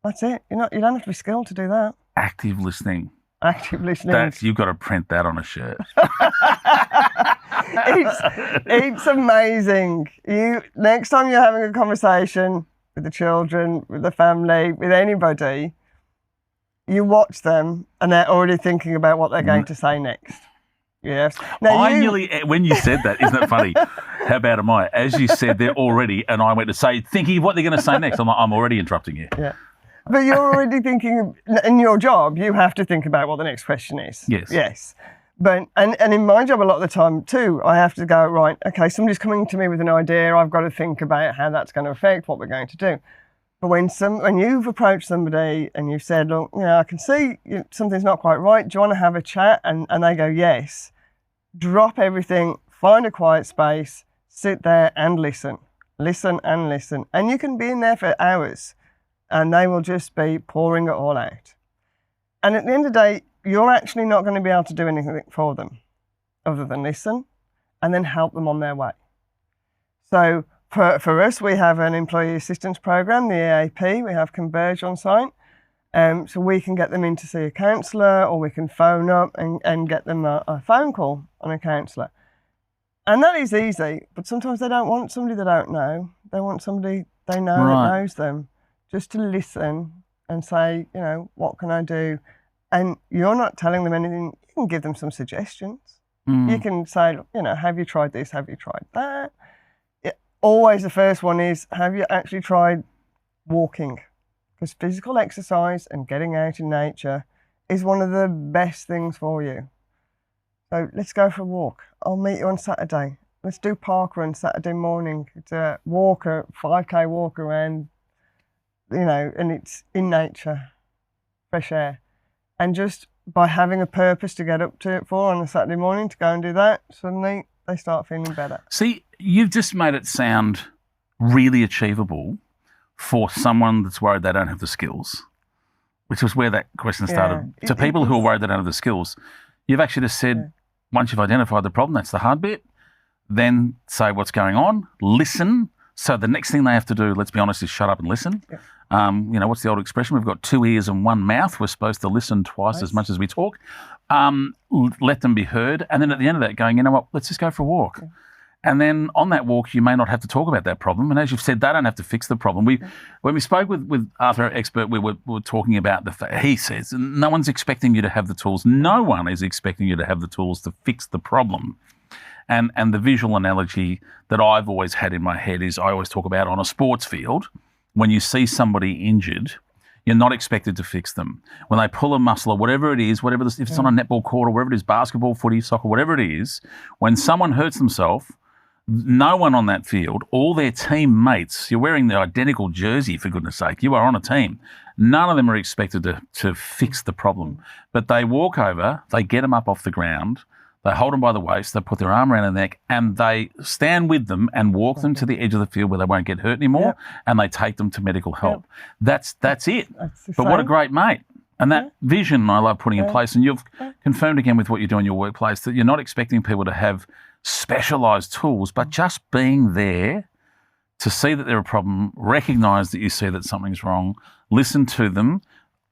That's it. You don't have to be skilled to do that. Active listening. Active listening. You've got to print that on a shirt. It's amazing. Next time you're having a conversation with the children, with the family, with anybody, you watch them and they're already thinking about what they're going to say next. Yes. Now when you said that, isn't that funny? How bad am I? As you said, they're already, and I went to say, thinking of what they're going to say next. I'm already interrupting you. Yeah. But you're already thinking, in your job, you have to think about what the next question is. Yes. But and in my job, a lot of the time too, I have to go, right, okay, somebody's coming to me with an idea. I've got to think about how that's going to affect what we're going to do. But when you've approached somebody and you've said, look, I can see something's not quite right. Do you want to have a chat? And they go, yes. Drop everything, find a quiet space, sit there and listen. Listen and listen. And you can be in there for hours and they will just be pouring it all out. And at the end of the day, you're actually not going to be able to do anything for them other than listen and then help them on their way. So for us, we have an employee assistance program, the EAP. We have Converge on site. So we can get them in to see a counsellor, or we can phone up and get them a phone call on a counsellor. And that is easy, but sometimes they don't want somebody they don't know. They want somebody they know that knows them, just to listen and say, what can I do? And you're not telling them anything. You can give them some suggestions. You can say, have you tried this? Have you tried that? Always the first one is, have you actually tried walking? Because physical exercise and getting out in nature is one of the best things for you. So let's go for a walk. I'll meet you on Saturday. Let's do park run Saturday morning. It's a 5K walk around, and it's in nature, fresh air. And just by having a purpose to get up to it for on a Saturday morning to go and do that, suddenly they start feeling better. See, you've just made it sound really achievable for someone that's worried they don't have the skills, which was where that question started. To people who are worried they don't have the skills, you've actually just said, once you've identified the problem, that's the hard bit, then say what's going on, listen. So the next thing they have to do, let's be honest, is shut up and listen. Yeah. What's the old expression? We've got 2 ears and 1 mouth. We're supposed to listen twice as much as we talk. Let them be heard. And then at the end of that going, you know what, let's just go for a walk. Yeah. And then on that walk, you may not have to talk about that problem. And as you've said, they don't have to fix the problem. When we spoke with Arthur, our expert, we were talking about the fact, he says, no one's expecting you to have the tools. No one is expecting you to have the tools to fix the problem. And the visual analogy that I've always had in my head is I always talk about on a sports field, when you see somebody injured, you're not expected to fix them. When they pull a muscle or whatever it is, if it's on a netball court or wherever it is, basketball, footy, soccer, whatever it is, when someone hurts themselves, no one on that field, all their teammates, you're wearing the identical jersey, for goodness sake, you are on a team. None of them are expected to fix the problem. But they walk over, they get them up off the ground, they hold them by the waist, they put their arm around their neck, and they stand with them and walk them to the edge of the field where they won't get hurt anymore, and they take them to medical help. That's it. But what a great mate. And that vision I love putting in place, and you've confirmed again with what you do in your workplace that you're not expecting people to have specialised tools, but just being there to see that they're a problem, recognise that you see that something's wrong, listen to them,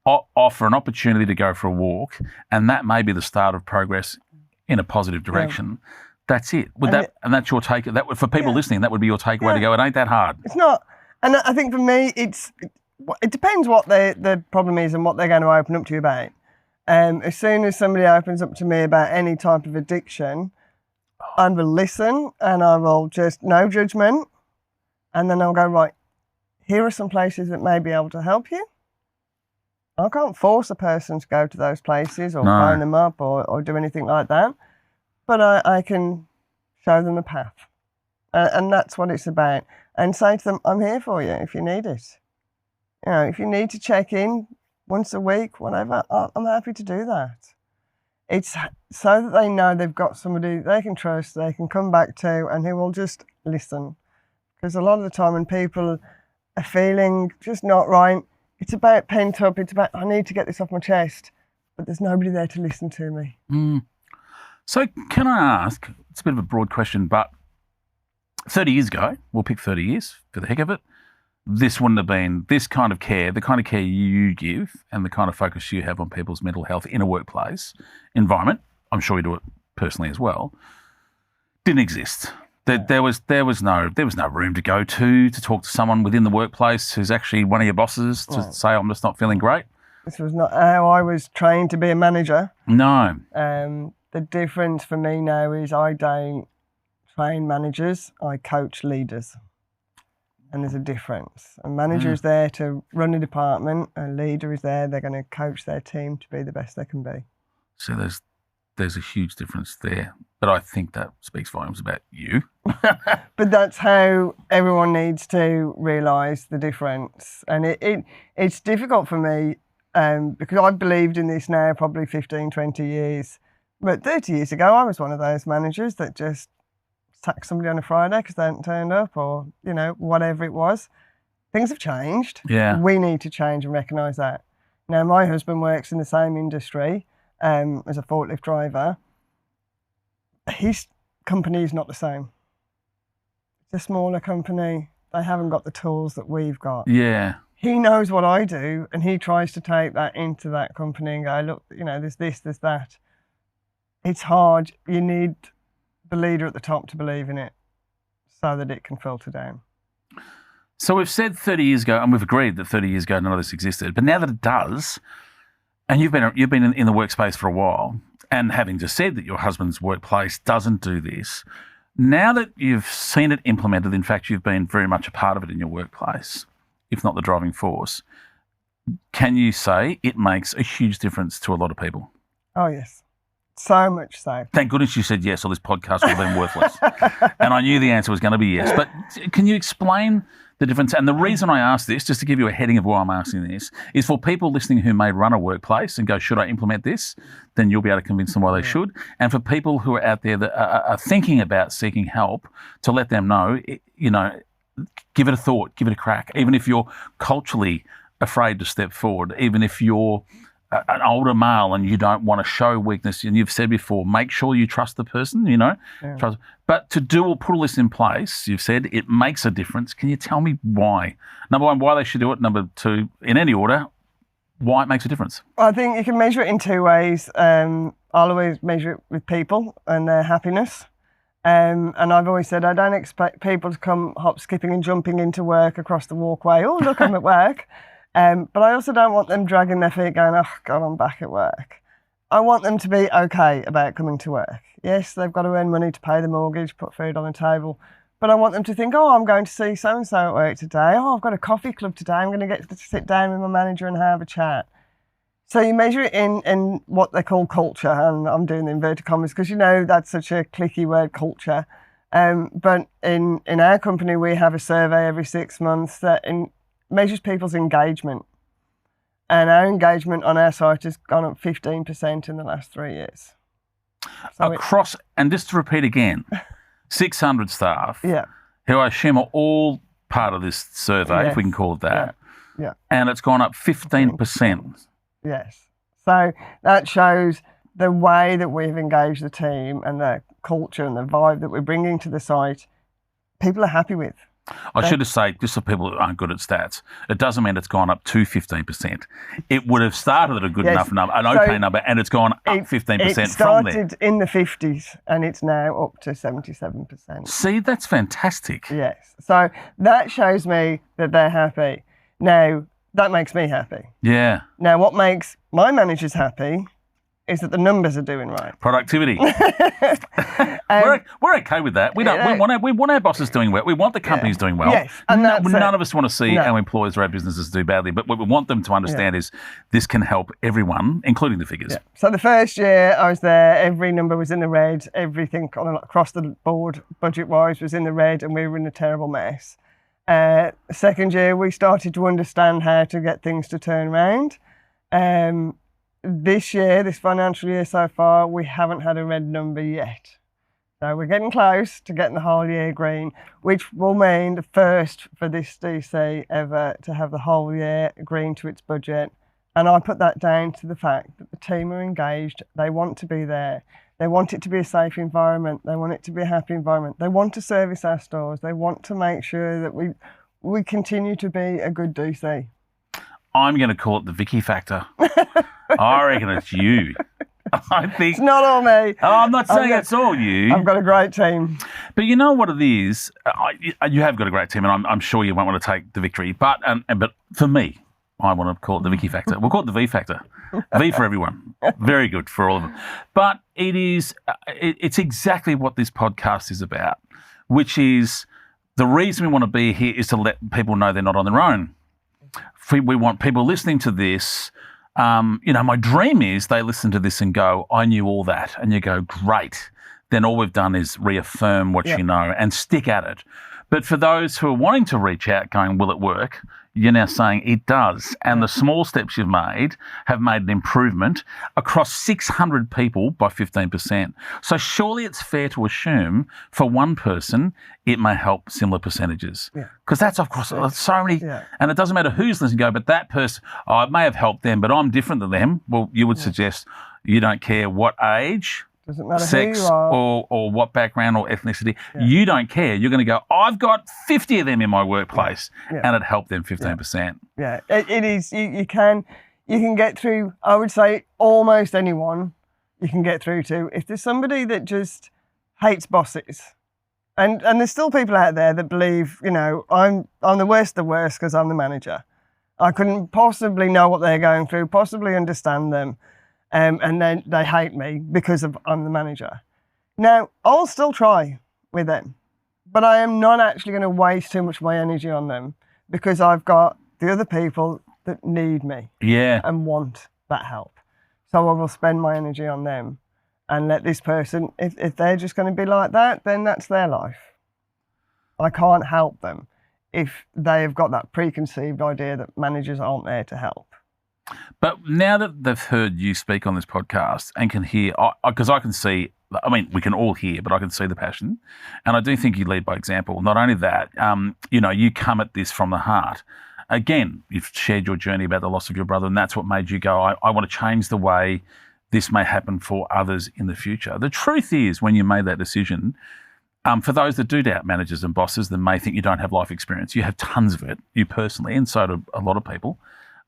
offer an opportunity to go for a walk, and that may be the start of progress in a positive direction. That's it. And that's your take. That for people listening, that would be your takeaway to go, it ain't that hard. It's not. And I think for me, it depends what the problem is and what they're going to open up to you about. As soon as somebody opens up to me about any type of addiction, I will listen and I will just, no judgment. And then I'll go, right, here are some places that may be able to help you. I can't force a person to go to those places or phone them up or do anything like that. But I can show them the path. And that's what it's about. And say to them, I'm here for you if you need it. You know, if you need to check in once a week, whatever, I'm happy to do that. It's so that they know they've got somebody they can trust, they can come back to, and who will just listen. Because a lot of the time when people are feeling just not right, it's about pent up, it's about, I need to get this off my chest, but there's nobody there to listen to me. So can I ask, it's a bit of a broad question, but 30 years ago, we'll pick 30 years for the heck of it, this wouldn't have been this kind of care, the kind of care you give and the kind of focus you have on people's mental health in a workplace environment, I'm sure you do it personally as well, didn't exist. There was no room to go to talk to someone within the workplace who's actually one of your bosses to say, I'm just not feeling great. This was not how I was trained to be a manager. No. The difference for me now is I don't train managers, I coach leaders. And there's a difference. A manager is there to run a department, a leader is there, they're going to coach their team to be the best they can be. So there's a huge difference there. But I think that speaks volumes about you. But that's how everyone needs to realise the difference. And it's difficult for me because I've believed in this now probably 15, 20 years. But 30 years ago, I was one of those managers that just sacked somebody on a Friday because they hadn't turned up or, you know, whatever it was. Things have changed. Yeah. We need to change and recognise that. Now, my husband works in the same industry as a forklift driver. His company is not the same. It's a smaller company. They haven't got the tools that we've got. Yeah. He knows what I do and he tries to take that into that company and go, look, you know, there's this, there's that. It's hard. You need the leader at the top to believe in it so that it can filter down. So we've said 30 years ago, and we've agreed that 30 years ago none of this existed, but now that it does, and you've been in the workspace for a while, and having just said that your husband's workplace doesn't do this, now that you've seen it implemented, in fact, you've been very much a part of it in your workplace, if not the driving force, can you say it makes a huge difference to a lot of people? Oh, yes. So much so. Thank goodness you said yes, or this podcast would have been worthless. And I knew the answer was going to be yes. But can you explain the difference. And the reason I ask this, just to give you a heading of why I'm asking this, is for people listening who may run a workplace and go, should I implement this? Then you'll be able to convince them why they should. And for people who are out there that are thinking about seeking help, to let them know, give it a thought, give it a crack. Even if you're culturally afraid to step forward, even if you're an older male and you don't want to show weakness, and you've said before, make sure you trust the person, trust. But to do or put all this in place, you've said it makes a difference. Can you tell me why? Number one, why they should do it. Number two, in any order, why it makes a difference. I think you can measure it in two ways. I'll always measure it with people and their happiness. And I've always said I don't expect people to come hop, skipping and jumping into work across the walkway. Oh, look, I'm at work. But I also don't want them dragging their feet going, oh, God, I'm back at work. I want them to be okay about coming to work. Yes, they've got to earn money to pay the mortgage, put food on the table. But I want them to think, oh, I'm going to see so-and-so at work today. Oh, I've got a coffee club today. I'm going to get to sit down with my manager and have a chat. So you measure it in what they call culture, and I'm doing the inverted commas because, that's such a clicky word, culture. But in our company, we have a survey every 6 months that measures people's engagement. And our engagement on our site has gone up 15% in the last 3 years. So and just to repeat again, 600 staff, who I assume are all part of this survey, if we can call it that. Yeah. And it's gone up 15%. Yes. So that shows the way that we've engaged the team and the culture and the vibe that we're bringing to the site, people are happy with. I should have said, just for people who aren't good at stats, it doesn't mean it's gone up to 15%. It would have started at a good enough number, an okay number, and it's gone up 15% from there. It started in the 50s and it's now up to 77%. See, that's fantastic. Yes. So that shows me that they're happy. Now, that makes me happy. Yeah. Now, what makes my managers happy is that the numbers are doing right. Productivity. We're okay with that. We want our bosses doing well. We want the companies doing well. Yes, and none of us want to see our employees or our businesses do badly. But what we want them to understand is this can help everyone, including the figures. Yeah. So the first year I was there, every number was in the red. Everything across the board, budget-wise, was in the red, and we were in a terrible mess. Second year, we started to understand how to get things to turn around. This year, this financial year so far, we haven't had a red number yet. So we're getting close to getting the whole year green, which will mean the first for this DC ever to have the whole year green to its budget. And I put that down to the fact that the team are engaged. They want to be there. They want it to be a safe environment. They want it to be a happy environment. They want to service our stores. They want to make sure that we continue to be a good DC. I'm going to call it the Vikki factor. I reckon it's you. I think it's not all me. Oh, I'm not saying it's all you. I've got a great team. But you know what it is? You have got a great team, and I'm sure you won't want to take the victory. But for me, I want to call it the Vikki factor. We'll call it the V factor. V for everyone. Very good for all of them. But it's exactly what this podcast is about, which is the reason we want to be here is to let people know they're not on their own. We want people listening to this. My dream is they listen to this and go, I knew all that. And you go, great. Then all we've done is reaffirm what you know and stick at it. But for those who are wanting to reach out going, will it work? You're now saying it does. And the small steps you've made have made an improvement across 600 people by 15%. So surely it's fair to assume for one person, it may help similar percentages. Because that's, of course, so many. And it doesn't matter who's listening, but that person, it may have helped them, but I'm different than them. Well, you would suggest you don't care what age, doesn't matter sex, who you are. or what background or ethnicity. You don't care. You're going to go, I've got 50 of them in my workplace, and it helped them 15%. Yeah, it is. You can get through, I would say, almost anyone you can get through to. If there's somebody that just hates bosses, and there's still people out there that believe, I'm the worst of the worst because I'm the manager. I couldn't possibly know what they're going through, possibly understand them. And then they hate me because I'm the manager. Now, I'll still try with them, but I am not actually going to waste too much of my energy on them because I've got the other people that need me and want that help. So I will spend my energy on them and let this person, if they're just going to be like that, then that's their life. I can't help them. if they have got that preconceived idea that managers aren't there to help. But now that they've heard you speak on this podcast and can hear, because I can see, I mean, we can all hear, but I can see the passion. And I do think you lead by example. Not only that, you come at this from the heart. Again, you've shared your journey about the loss of your brother, and that's what made you go, I want to change the way this may happen for others in the future. The truth is, when you made that decision, for those that do doubt managers and bosses that may think you don't have life experience, you have tons of it, you personally, and so do a lot of people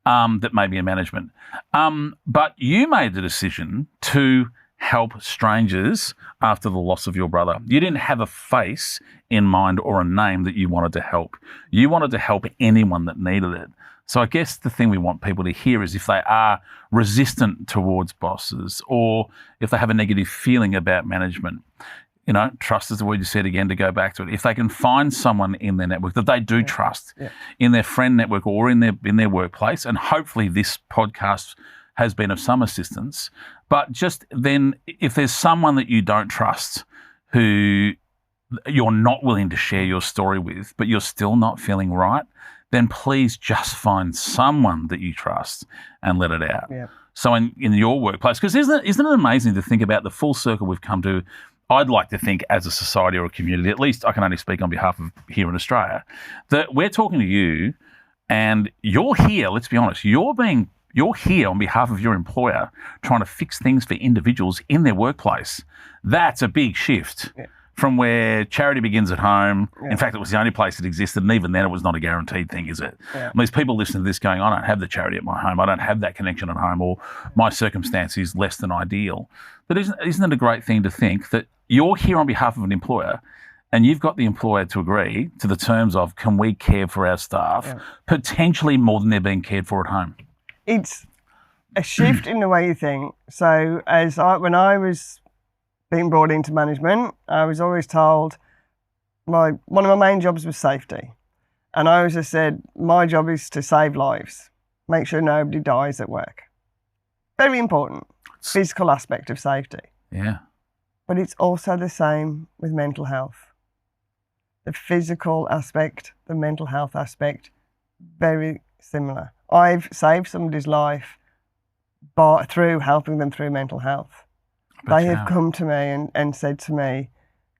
that may be in management. But you made the decision to help strangers after the loss of your brother. You didn't have a face in mind or a name that you wanted to help. You wanted to help anyone that needed it. So I guess the thing we want people to hear is if they are resistant towards bosses or if they have a negative feeling about management, trust is the word you said again, to go back to it. If they can find someone in their network that they do trust, in their friend network or in their workplace, and hopefully this podcast has been of some assistance, but just then if there's someone that you don't trust who you're not willing to share your story with, but you're still not feeling right, then please just find someone that you trust and let it out. Yeah. So in your workplace, because isn't it amazing to think about the full circle we've come to? I'd like to think as a society or a community, at least I can only speak on behalf of here in Australia, that we're talking to you and you're here, let's be honest, you're here on behalf of your employer trying to fix things for individuals in their workplace. That's a big shift from where charity begins at home. Yeah. In fact, it was the only place that existed, and even then it was not a guaranteed thing, is it? Yeah. And there's people listening to this going, I don't have the charity at my home, I don't have that connection at home, or my circumstance is less than ideal. But isn't it a great thing to think that you're here on behalf of an employer and you've got the employer to agree to the terms of, can we care for our staff, potentially more than they're being cared for at home? It's a shift in the way you think. So when I was being brought into management, I was always told one of my main jobs was safety. And I always just said, my job is to save lives, make sure nobody dies at work. Very important, physical aspect of safety. Yeah. But it's also the same with mental health. The physical aspect, the mental health aspect, very similar. I've saved somebody's life through helping them through mental health. They have come to me and said to me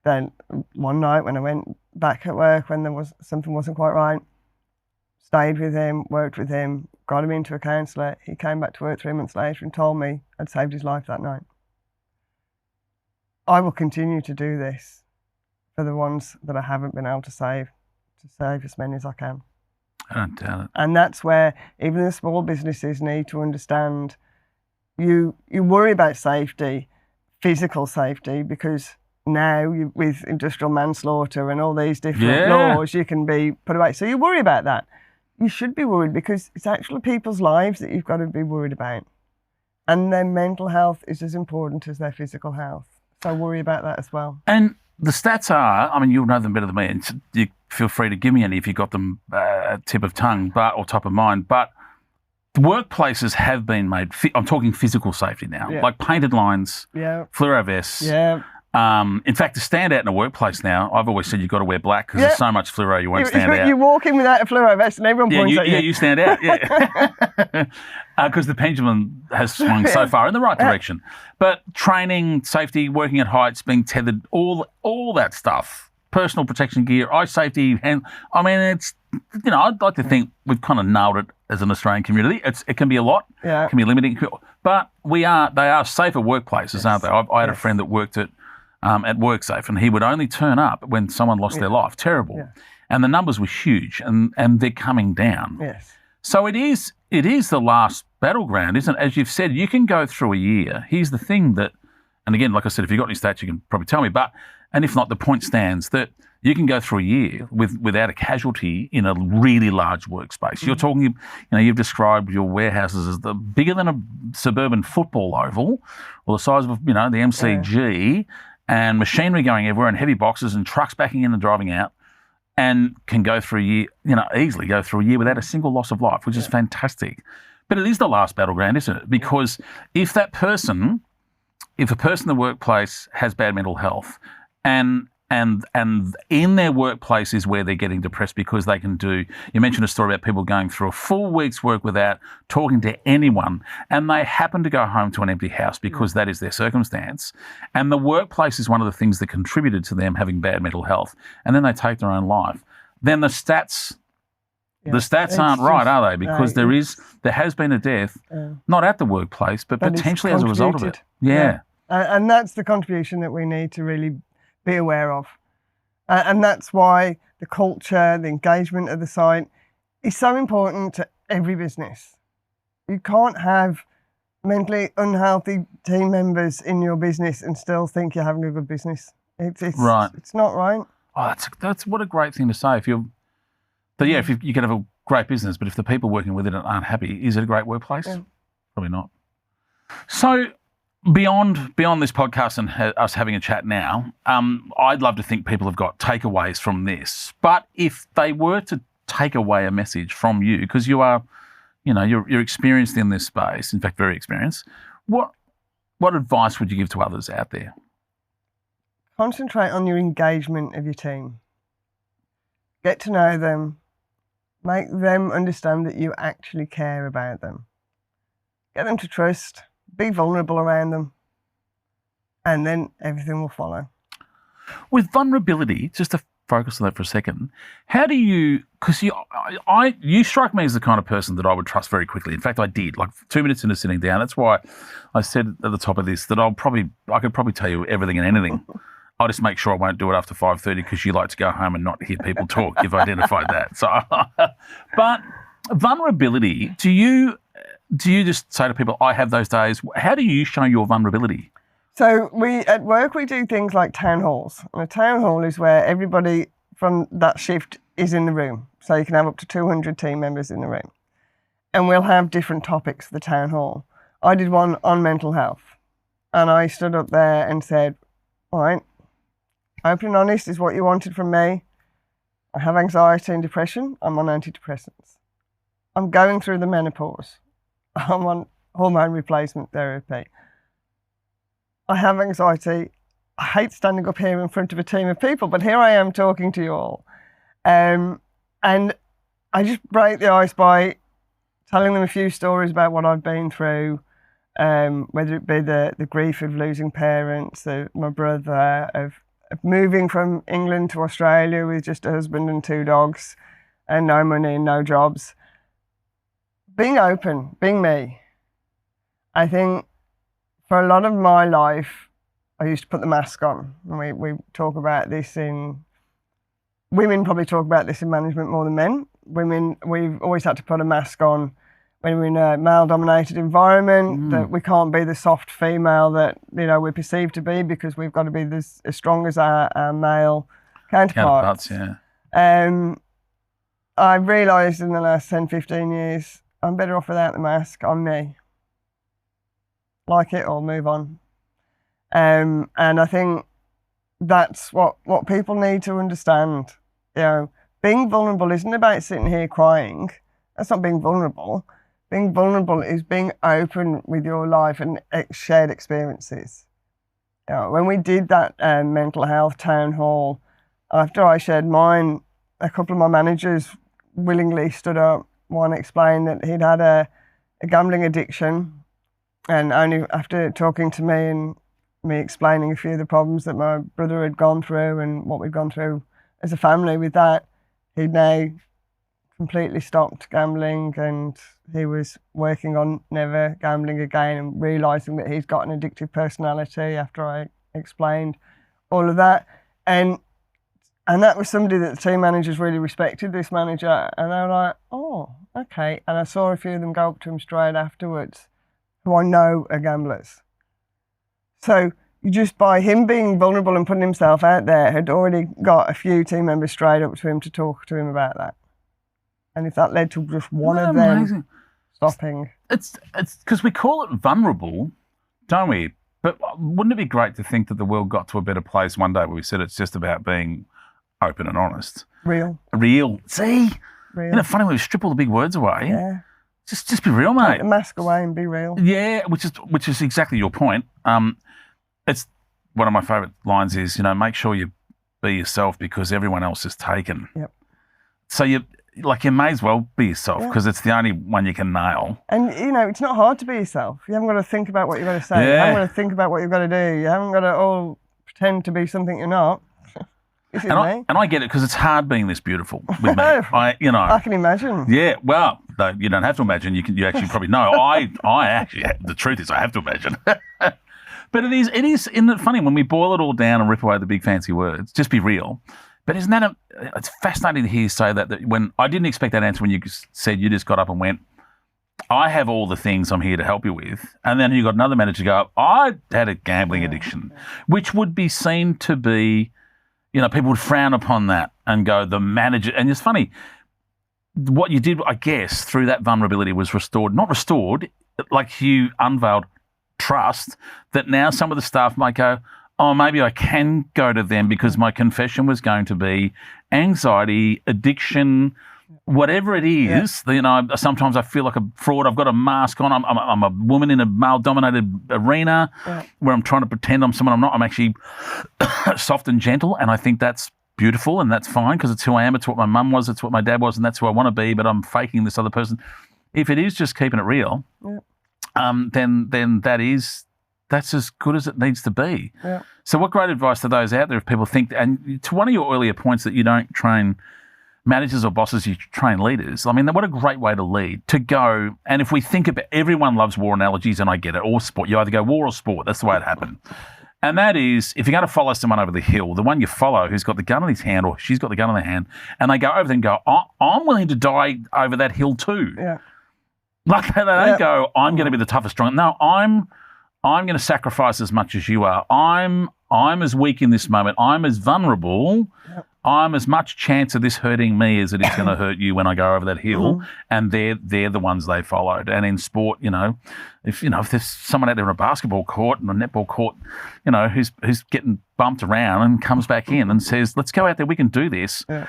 that one night when I went back at work when something wasn't quite right, stayed with him, worked with him, got him into a counsellor. He came back to work 3 months later and told me I'd saved his life that night. I will continue to do this for the ones that I haven't been able to save as many as I can. I don't doubt it. And that's where even the small businesses need to understand you worry about safety, physical safety, because now with industrial manslaughter and all these different laws, you can be put away. So you worry about that. You should be worried because it's actually people's lives that you've got to be worried about. And their mental health is as important as their physical health. So worry about that as well. And the stats are, I mean, you'll know them better than me, and you feel free to give me any if you've got them tip of tongue or top of mind, but workplaces have been made, I'm talking physical safety now, like painted lines, fluoro vests. Yeah. In fact, to stand out in a workplace now, I've always said you've got to wear black because there's so much fluoro you won't stand out. You walk in without a fluoro vest and everyone points at you. Yeah, you stand out, because the pendulum has swung so far in the right direction. But training, safety, working at heights, being tethered, all that stuff, personal protection gear, eye safety, it's, I'd like to think we've kind of nailed it as an Australian community. It can be a lot, it can be limiting, but they are safer workplaces, aren't they? I had a friend that worked at WorkSafe, and he would only turn up when someone lost their life. Terrible. Yeah. And the numbers were huge, and they're coming down. Yes. So it is the last battleground, isn't it? As you've said, you can go through a year. Here's the thing that, and again, like I said, if you've got any stats, you can probably tell me, and if not, the point stands that you can go through a year without a casualty in a really large workspace. Mm-hmm. You're talking, you've described your warehouses as bigger than a suburban football oval, or the size of, the MCG, and machinery going everywhere, and heavy boxes and trucks backing in and driving out, and can go through a year, easily go through a year without a single loss of life, which is fantastic. But it is the last battleground, isn't it? Because if a person in the workplace has bad mental health, and And in their workplace is where they're getting depressed because they can do, you mentioned a story about people going through a full week's work without talking to anyone, and they happen to go home to an empty house because that is their circumstance. And the workplace is one of the things that contributed to them having bad mental health. And then they take their own life. Then the stats aren't right, are they? Because there has been a death, not at the workplace, but potentially as a result of it. Yeah. And that's the contribution that we need to really be aware of. And that's why the culture, the engagement of the site is so important to every business. You can't have mentally unhealthy team members in your business and still think you're having a good business. It's right. It's not right. Oh, that's what a great thing to say. If you can have a great business, but if the people working with it aren't happy, is it a great workplace? Yeah. Probably not. So beyond this podcast and us having a chat now, I'd love to think people have got takeaways from this. But if they were to take away a message from you, because you are, you're experienced in this space, in fact, very experienced, what advice would you give to others out there? Concentrate on your engagement of your team. Get to know them. Make them understand that you actually care about them. Get them to trust. Be vulnerable around them. And then everything will follow. With vulnerability, just to focus on that for a second, how do you, because you strike me as the kind of person that I would trust very quickly. In fact, I did, like 2 minutes into sitting down. That's why I said at the top of this that I could probably tell you everything and anything. I'll just make sure I won't do it after 5:30 because you like to go home and not hear people talk. You've identified that. So, but vulnerability, do you just say to people, I have those days? How do you show your vulnerability? So at work, we do things like town halls. And a town hall is where everybody from that shift is in the room. So you can have up to 200 team members in the room. And we'll have different topics for the town hall. I did one on mental health. And I stood up there and said, all right, open and honest is what you wanted from me. I have anxiety and depression. I'm on antidepressants. I'm going through the menopause. I'm on hormone replacement therapy. I have anxiety. I hate standing up here in front of a team of people, but here I am talking to you all. And I just break the ice by telling them a few stories about what I've been through, whether it be the grief of losing parents, my brother, of moving from England to Australia with just a husband and 2 dogs and no money and no jobs. Being open, being me. I think for a lot of my life, I used to put the mask on. And we talk about this women probably talk about this in management more than men. Women, we've always had to put a mask on when we're in a male-dominated environment, that we can't be the soft female that we're perceived to be because we've got to be as strong as our male counterparts. I've realised in the last 10, 15 years, I'm better off without the mask. I'm me. Like it or move on. And I think that's what people need to understand. Being vulnerable isn't about sitting here crying. That's not being vulnerable. Being vulnerable is being open with your life and shared experiences. When we did that mental health town hall, after I shared mine, a couple of my managers willingly stood up. One explained that he'd had a gambling addiction, and only after talking to me and me explaining a few of the problems that my brother had gone through and what we'd gone through as a family with that, he'd now completely stopped gambling, and he was working on never gambling again and realising that he's got an addictive personality after I explained all of that. And that was somebody that the team managers really respected, this manager, and they were like, oh, okay. And I saw a few of them go up to him straight afterwards, who I know are gamblers. So just by him being vulnerable and putting himself out there, had already got a few team members straight up to him to talk to him about that. And if that led to just one of them stopping. It's because we call it vulnerable, don't we? But wouldn't it be great to think that the world got to a better place one day where we said it's just about being open and honest? Real. See? Real. Isn't it funny when we strip all the big words away? Yeah. Just be real, mate. Take the mask away and be real. Yeah, which is exactly your point. It's one of my favourite lines is, make sure you be yourself because everyone else is taken. Yep. So you may as well be yourself because it's the only one you can nail. And, it's not hard to be yourself. You haven't got to think about what you've got to say. You haven't got to think about what you've got to do. You haven't got to pretend to be something you're not. And I get it because it's hard being this beautiful with me. I can imagine. Yeah, well, no, you don't have to imagine. You actually probably know. I actually, the truth is I have to imagine. But it is, isn't it funny when we boil it all down and rip away the big fancy words, just be real. But isn't that it's fascinating to hear you say that when I didn't expect that answer when you said you just got up and went, I have all the things I'm here to help you with. And then you got another manager go, I had a gambling addiction, which would be seen to be, people would frown upon that and go, the manager. And it's funny, what you did, I guess, through that vulnerability was not restored, like you unveiled trust that now some of the staff might go, oh, maybe I can go to them because my confession was going to be anxiety, addiction, whatever it is. Yeah. Sometimes I feel like a fraud. I've got a mask on. I'm a woman in a male-dominated arena where I'm trying to pretend I'm someone I'm not. I'm actually soft and gentle, and I think that's beautiful and that's fine because it's who I am. It's what my mum was. It's what my dad was, and that's who I want to be, but I'm faking this other person. If it is just keeping it real, then that's as good as it needs to be. Yeah. So what great advice to those out there if people think, and to one of your earlier points that you don't train managers or bosses, you train leaders. I mean, what a great way to lead, to go, and if we think about, everyone loves war analogies, and I get it, or sport. You either go war or sport. That's the way it happened. And that is, if you're going to follow someone over the hill, the one you follow who's got the gun in his hand or she's got the gun in their hand, and they go over there and go, I'm willing to die over that hill too. Yeah. Like they don't go, I'm going to be the toughest, strong. No, I'm going to sacrifice as much as you are. I'm as weak in this moment. I'm as vulnerable. Yep. I'm as much chance of this hurting me as it is going to hurt you when I go over that hill. Mm-hmm. And they're the ones they followed. And in sport, if there's someone out there in a basketball court and a netball court, who's getting bumped around and comes back in and says, let's go out there, we can do this. Yeah.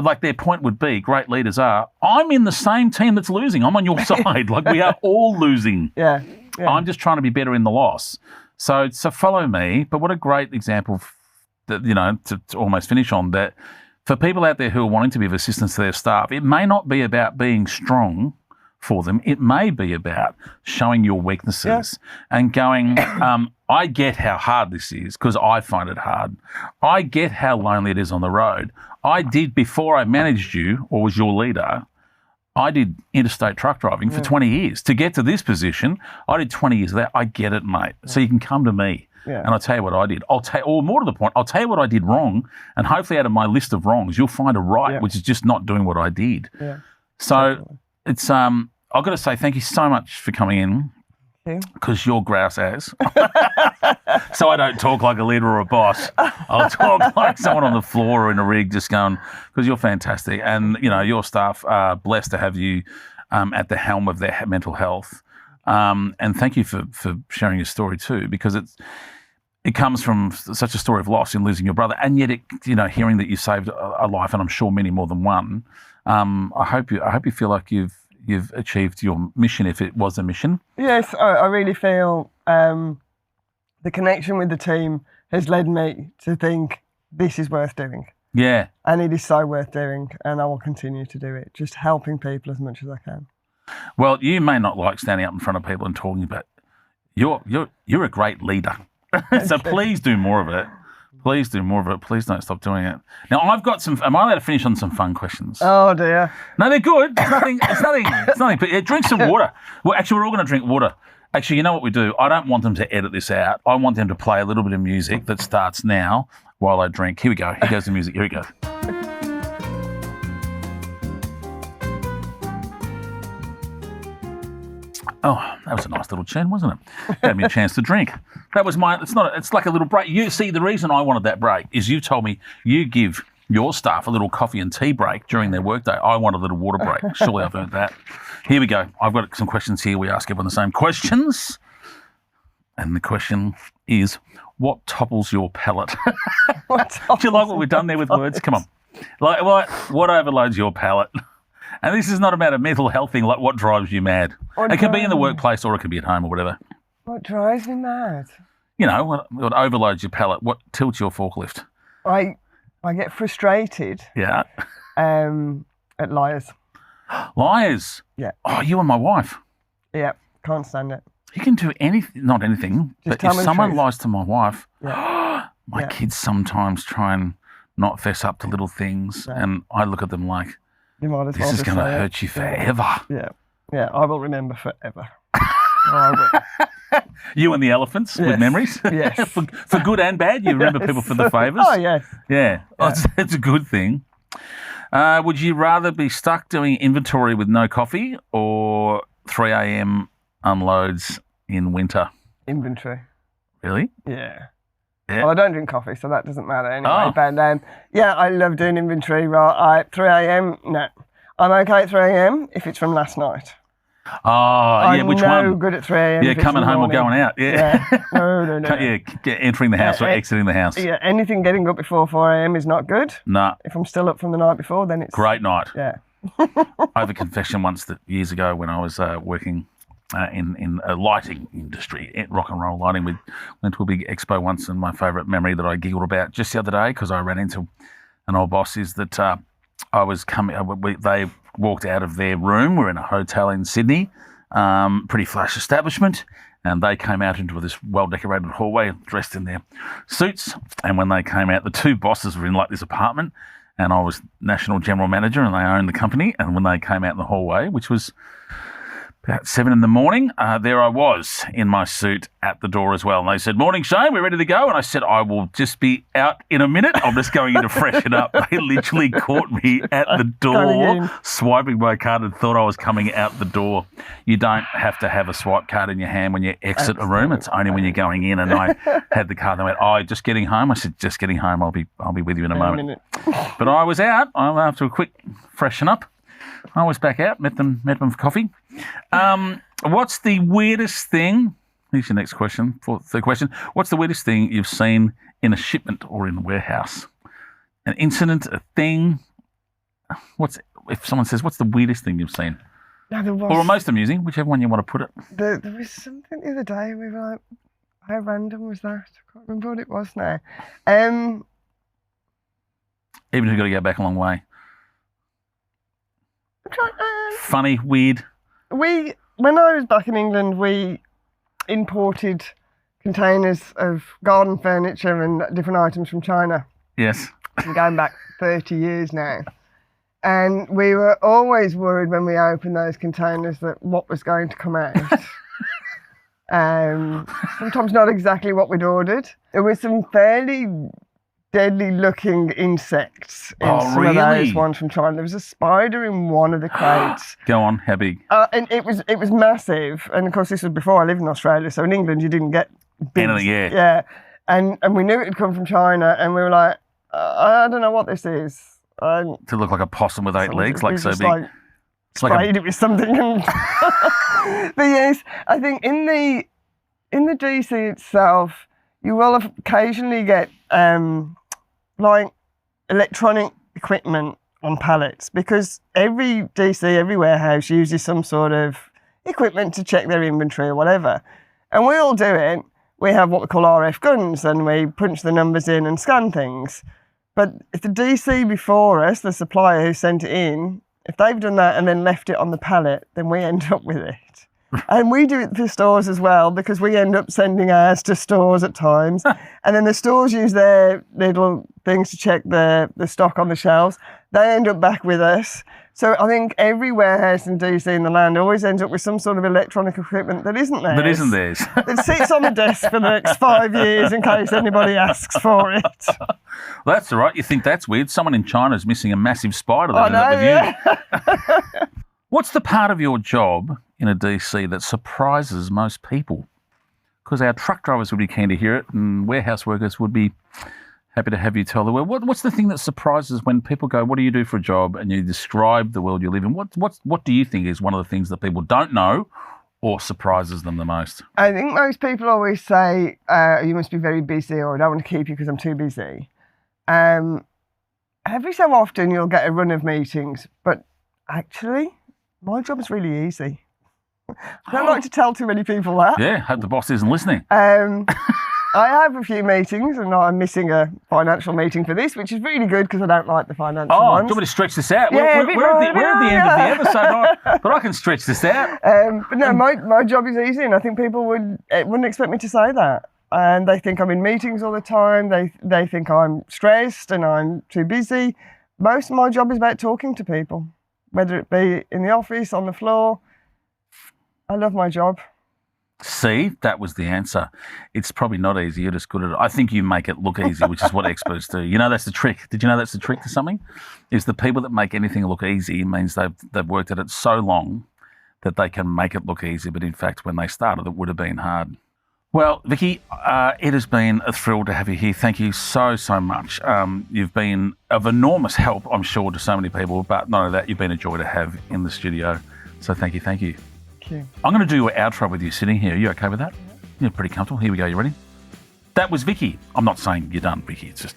Like their point would be, great leaders are, I'm in the same team that's losing. I'm on your side. Like we are all losing. Yeah. I'm just trying to be better in the loss. So follow me. But what a great example that, to almost finish on that for people out there who are wanting to be of assistance to their staff, it may not be about being strong for them. It may be about showing your weaknesses and going, I get how hard this is because I find it hard. I get how lonely it is on the road. I did, before I managed you or was your leader, I did interstate truck driving for 20 years. To get to this position, I did 20 years of that. I get it, mate. So you can come to me and I'll tell you what I did. Or more to the point, I'll tell you what I did wrong, and hopefully out of my list of wrongs, you'll find a right, which is just not doing what I did. Yeah. So it's I've got to say thank you so much for coming in. Because you're grouse ass. So I don't talk like a leader or a boss. I'll talk like someone on the floor or in a rig just going, because you're fantastic. And, your staff are blessed to have you at the helm of their mental health. And thank you for sharing your story too, because it comes from such a story of loss in losing your brother. And yet, hearing that you saved a life, and I'm sure many more than one, I hope you feel like you've achieved your mission, if it was a mission. Yes, I really feel the connection with the team has led me to think this is worth doing. Yeah. And it is so worth doing, and I will continue to do it, just helping people as much as I can. Well, you may not like standing up in front of people and talking, but you're a great leader. So please do more of it. Please do more of it. Please don't stop doing it. Now, I've got some. Am I allowed to finish on some fun questions? Oh dear. No, they're good. It's nothing. But drink some water. Well, actually, we're all going to drink water. Actually, you know what we do? I don't want them to edit this out. I want them to play a little bit of music that starts now while I drink. Here we go. Here goes the music. Here we go. Oh, that was a nice little tune, wasn't it? Gave me a chance to drink. That was it's like a little break. You see, the reason I wanted that break is you told me you give your staff a little coffee and tea break during their workday. I want a little water break. Surely I've earned that. Here we go. I've got some questions here. We ask everyone the same questions. And the question is, what topples your palate? Do you like what we've done there with words? Come on. What overloads your palate? And this is not about a mental health thing, like what drives you mad. It can be in the workplace or it can be at home or whatever. What drives me mad? What overloads your palate? What tilts your forklift? I get frustrated Yeah. at liars. Liars. Yeah. Oh, you and my wife. Yeah, can't stand it. You can do anything, not anything, Just but tell if me the someone truth. lies to my wife, Yeah. my Yeah. kids sometimes try and not fess up to little things, No. and I look at them like, You might as well this is just going to say it. hurt you forever. Yeah. Yeah, I will remember forever. I will. You and the elephants with Yes. memories? Yes. for good and bad, you remember people for the favours? Oh, yes. Yeah, that's a good thing. Would you rather be stuck doing inventory with no coffee or 3 a.m. unloads in winter? Inventory. Really? Yeah. Yeah. Well, I don't drink coffee, so that doesn't matter anyway. Oh. But yeah, I love doing inventory. Right, 3 a.m. No, I'm okay at 3 a.m. if it's from last night. Oh, yeah. I'm Which no one? good at 3 a.m. Yeah, if it's coming in the home or morning. going out. Yeah. No. Yeah, entering the house or exiting the house. Yeah, anything getting up before 4 a.m. is not good. Nah, If I'm still up from the night before, then it's great night. Yeah. I have a confession once that years ago when I was working in a lighting industry, rock and roll lighting. We went to a big expo once, and my favourite memory that I giggled about just the other day because I ran into an old boss is that I was coming. They walked out of their room. We're in a hotel in Sydney, pretty flash establishment, and they came out into this well-decorated hallway dressed in their suits. And when they came out, the two bosses were in like this apartment, and I was national general manager, and they owned the company. And when they came out in the hallway, which was about 7 a.m, there I was in my suit at the door as well. And they said, "Morning, Shane, we're ready to go." And I said, "I will just be out in a minute. I'm just going in to freshen up." They literally caught me at the door, swiping my card and thought I was coming out the door. You don't have to have a swipe card in your hand when you exit a room. It's only when you're going in. And I had the card. They went, "Oh, just getting home?" I said, "Just getting home. I'll be with you in a moment." But I was out. After a quick freshen up, I was back out, met them for coffee. What's the weirdest thing? Here's your next question. Third question. What's the weirdest thing you've seen in a shipment or in a warehouse? An incident, a thing. If someone says, "What's the weirdest thing you've seen?" No, there was, Or most amusing, whichever one you want to put it. there was something the other day. We were like, how random was that? I can't remember what it was now. Even if you've got to go back a long way. Funny, weird. When I was back in England, we imported containers of garden furniture and different items from China. Yes. We're going back 30 years now. And we were always worried when we opened those containers that what was going to come out. Sometimes not exactly what we'd ordered. There were some fairly deadly looking insects in some of those ones from China. There was a spider in one of the crates. Go on, how big? And it was massive. And of course, this was before I lived in Australia. So in England, you didn't get big. Anything, yeah. Yeah. And we knew it had come from China. And we were like, I don't know what this is. To look like a possum with 8 legs, like so big. Like, sprayed it with something. And but yes, I think in the DC itself, you will occasionally get like electronic equipment on pallets because every DC, every warehouse uses some sort of equipment to check their inventory or whatever. And we all do it. We have what we call RF guns and we punch the numbers in and scan things. But if the DC before us, the supplier who sent it in, if they've done that and then left it on the pallet, then we end up with it. And we do it for stores as well because we end up sending ours to stores at times. And then the stores use their little things to check the stock on the shelves. They end up back with us. So I think every warehouse in DC in the land always ends up with some sort of electronic equipment that isn't theirs. That isn't theirs. It sits on the desk for the next 5 years in case anybody asks for it. That's all right. You think that's weird? Someone in China is missing a massive spider that ended up with you. What's the part of your job in a DC that surprises most people? Because our truck drivers would be keen to hear it and warehouse workers would be happy to have you tell the world. What's the thing that surprises when people go, "What do you do for a job?" and you describe the world you live in? What do you think is one of the things that people don't know or surprises them the most? I think most people always say, you must be very busy or I don't want to keep you because I'm too busy. Every so often you'll get a run of meetings, but actually my job is really easy. I don't like to tell too many people that. Yeah, hope the boss isn't listening. I have a few meetings, and I'm missing a financial meeting for this, which is really good because I don't like the financial Oh, ones. do you want me to stretch this out? Yeah, we're at the end of the episode, but I can stretch this out. But no, my job is easy, and I think people wouldn't expect me to say that. And they think I'm in meetings all the time. They think I'm stressed and I'm too busy. Most of my job is about talking to people, whether it be in the office, on the floor. I love my job. See, that was the answer. It's probably not easy. You're just good at it. I think you make it look easy, which is what experts do. You know, that's the trick. Did you know that's the trick to something? Is the people that make anything look easy means they've worked at it so long that they can make it look easy. But in fact, when they started, it would have been hard. Well, Vikki, it has been a thrill to have you here. Thank you so much. You've been of enormous help, I'm sure, to so many people. But not only that, you've been a joy to have in the studio. So thank you. Thank you. I'm going to do an outro with you sitting here. Are you okay with that? You're pretty comfortable. Here we go. You ready? That was Vikki. I'm not saying you're done, Vikki. It's just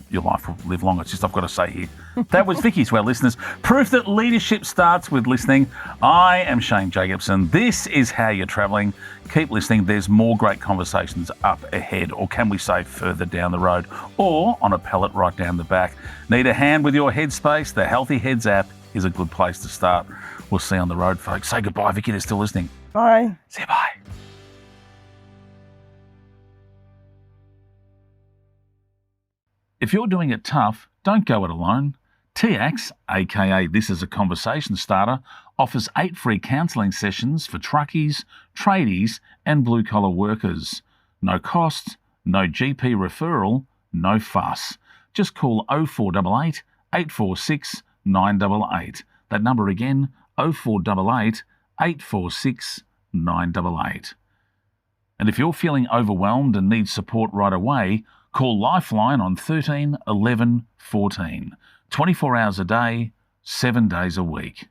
your life will live longer. It's just I've got to say here. That was Vikki to our listeners. Proof that leadership starts with listening. I am Shane Jacobson. This is How You're Travelling. Keep listening. There's more great conversations up ahead, or can we say further down the road, or on a pallet right down the back. Need a hand with your headspace? The Healthy Heads app is a good place to start. We'll see you on the road, folks. Say goodbye, Vikki. They're still listening. Bye. Say bye. If you're doing it tough, don't go it alone. TAX, aka This Is a Conversation Starter, offers 8 free counselling sessions for truckies, tradies and blue-collar workers. No cost, no GP referral, no fuss. Just call 0488 846 988. That number again, 0488 846 988. And if you're feeling overwhelmed and need support right away, call Lifeline on 13 11 14. 24 hours a day, 7 days a week.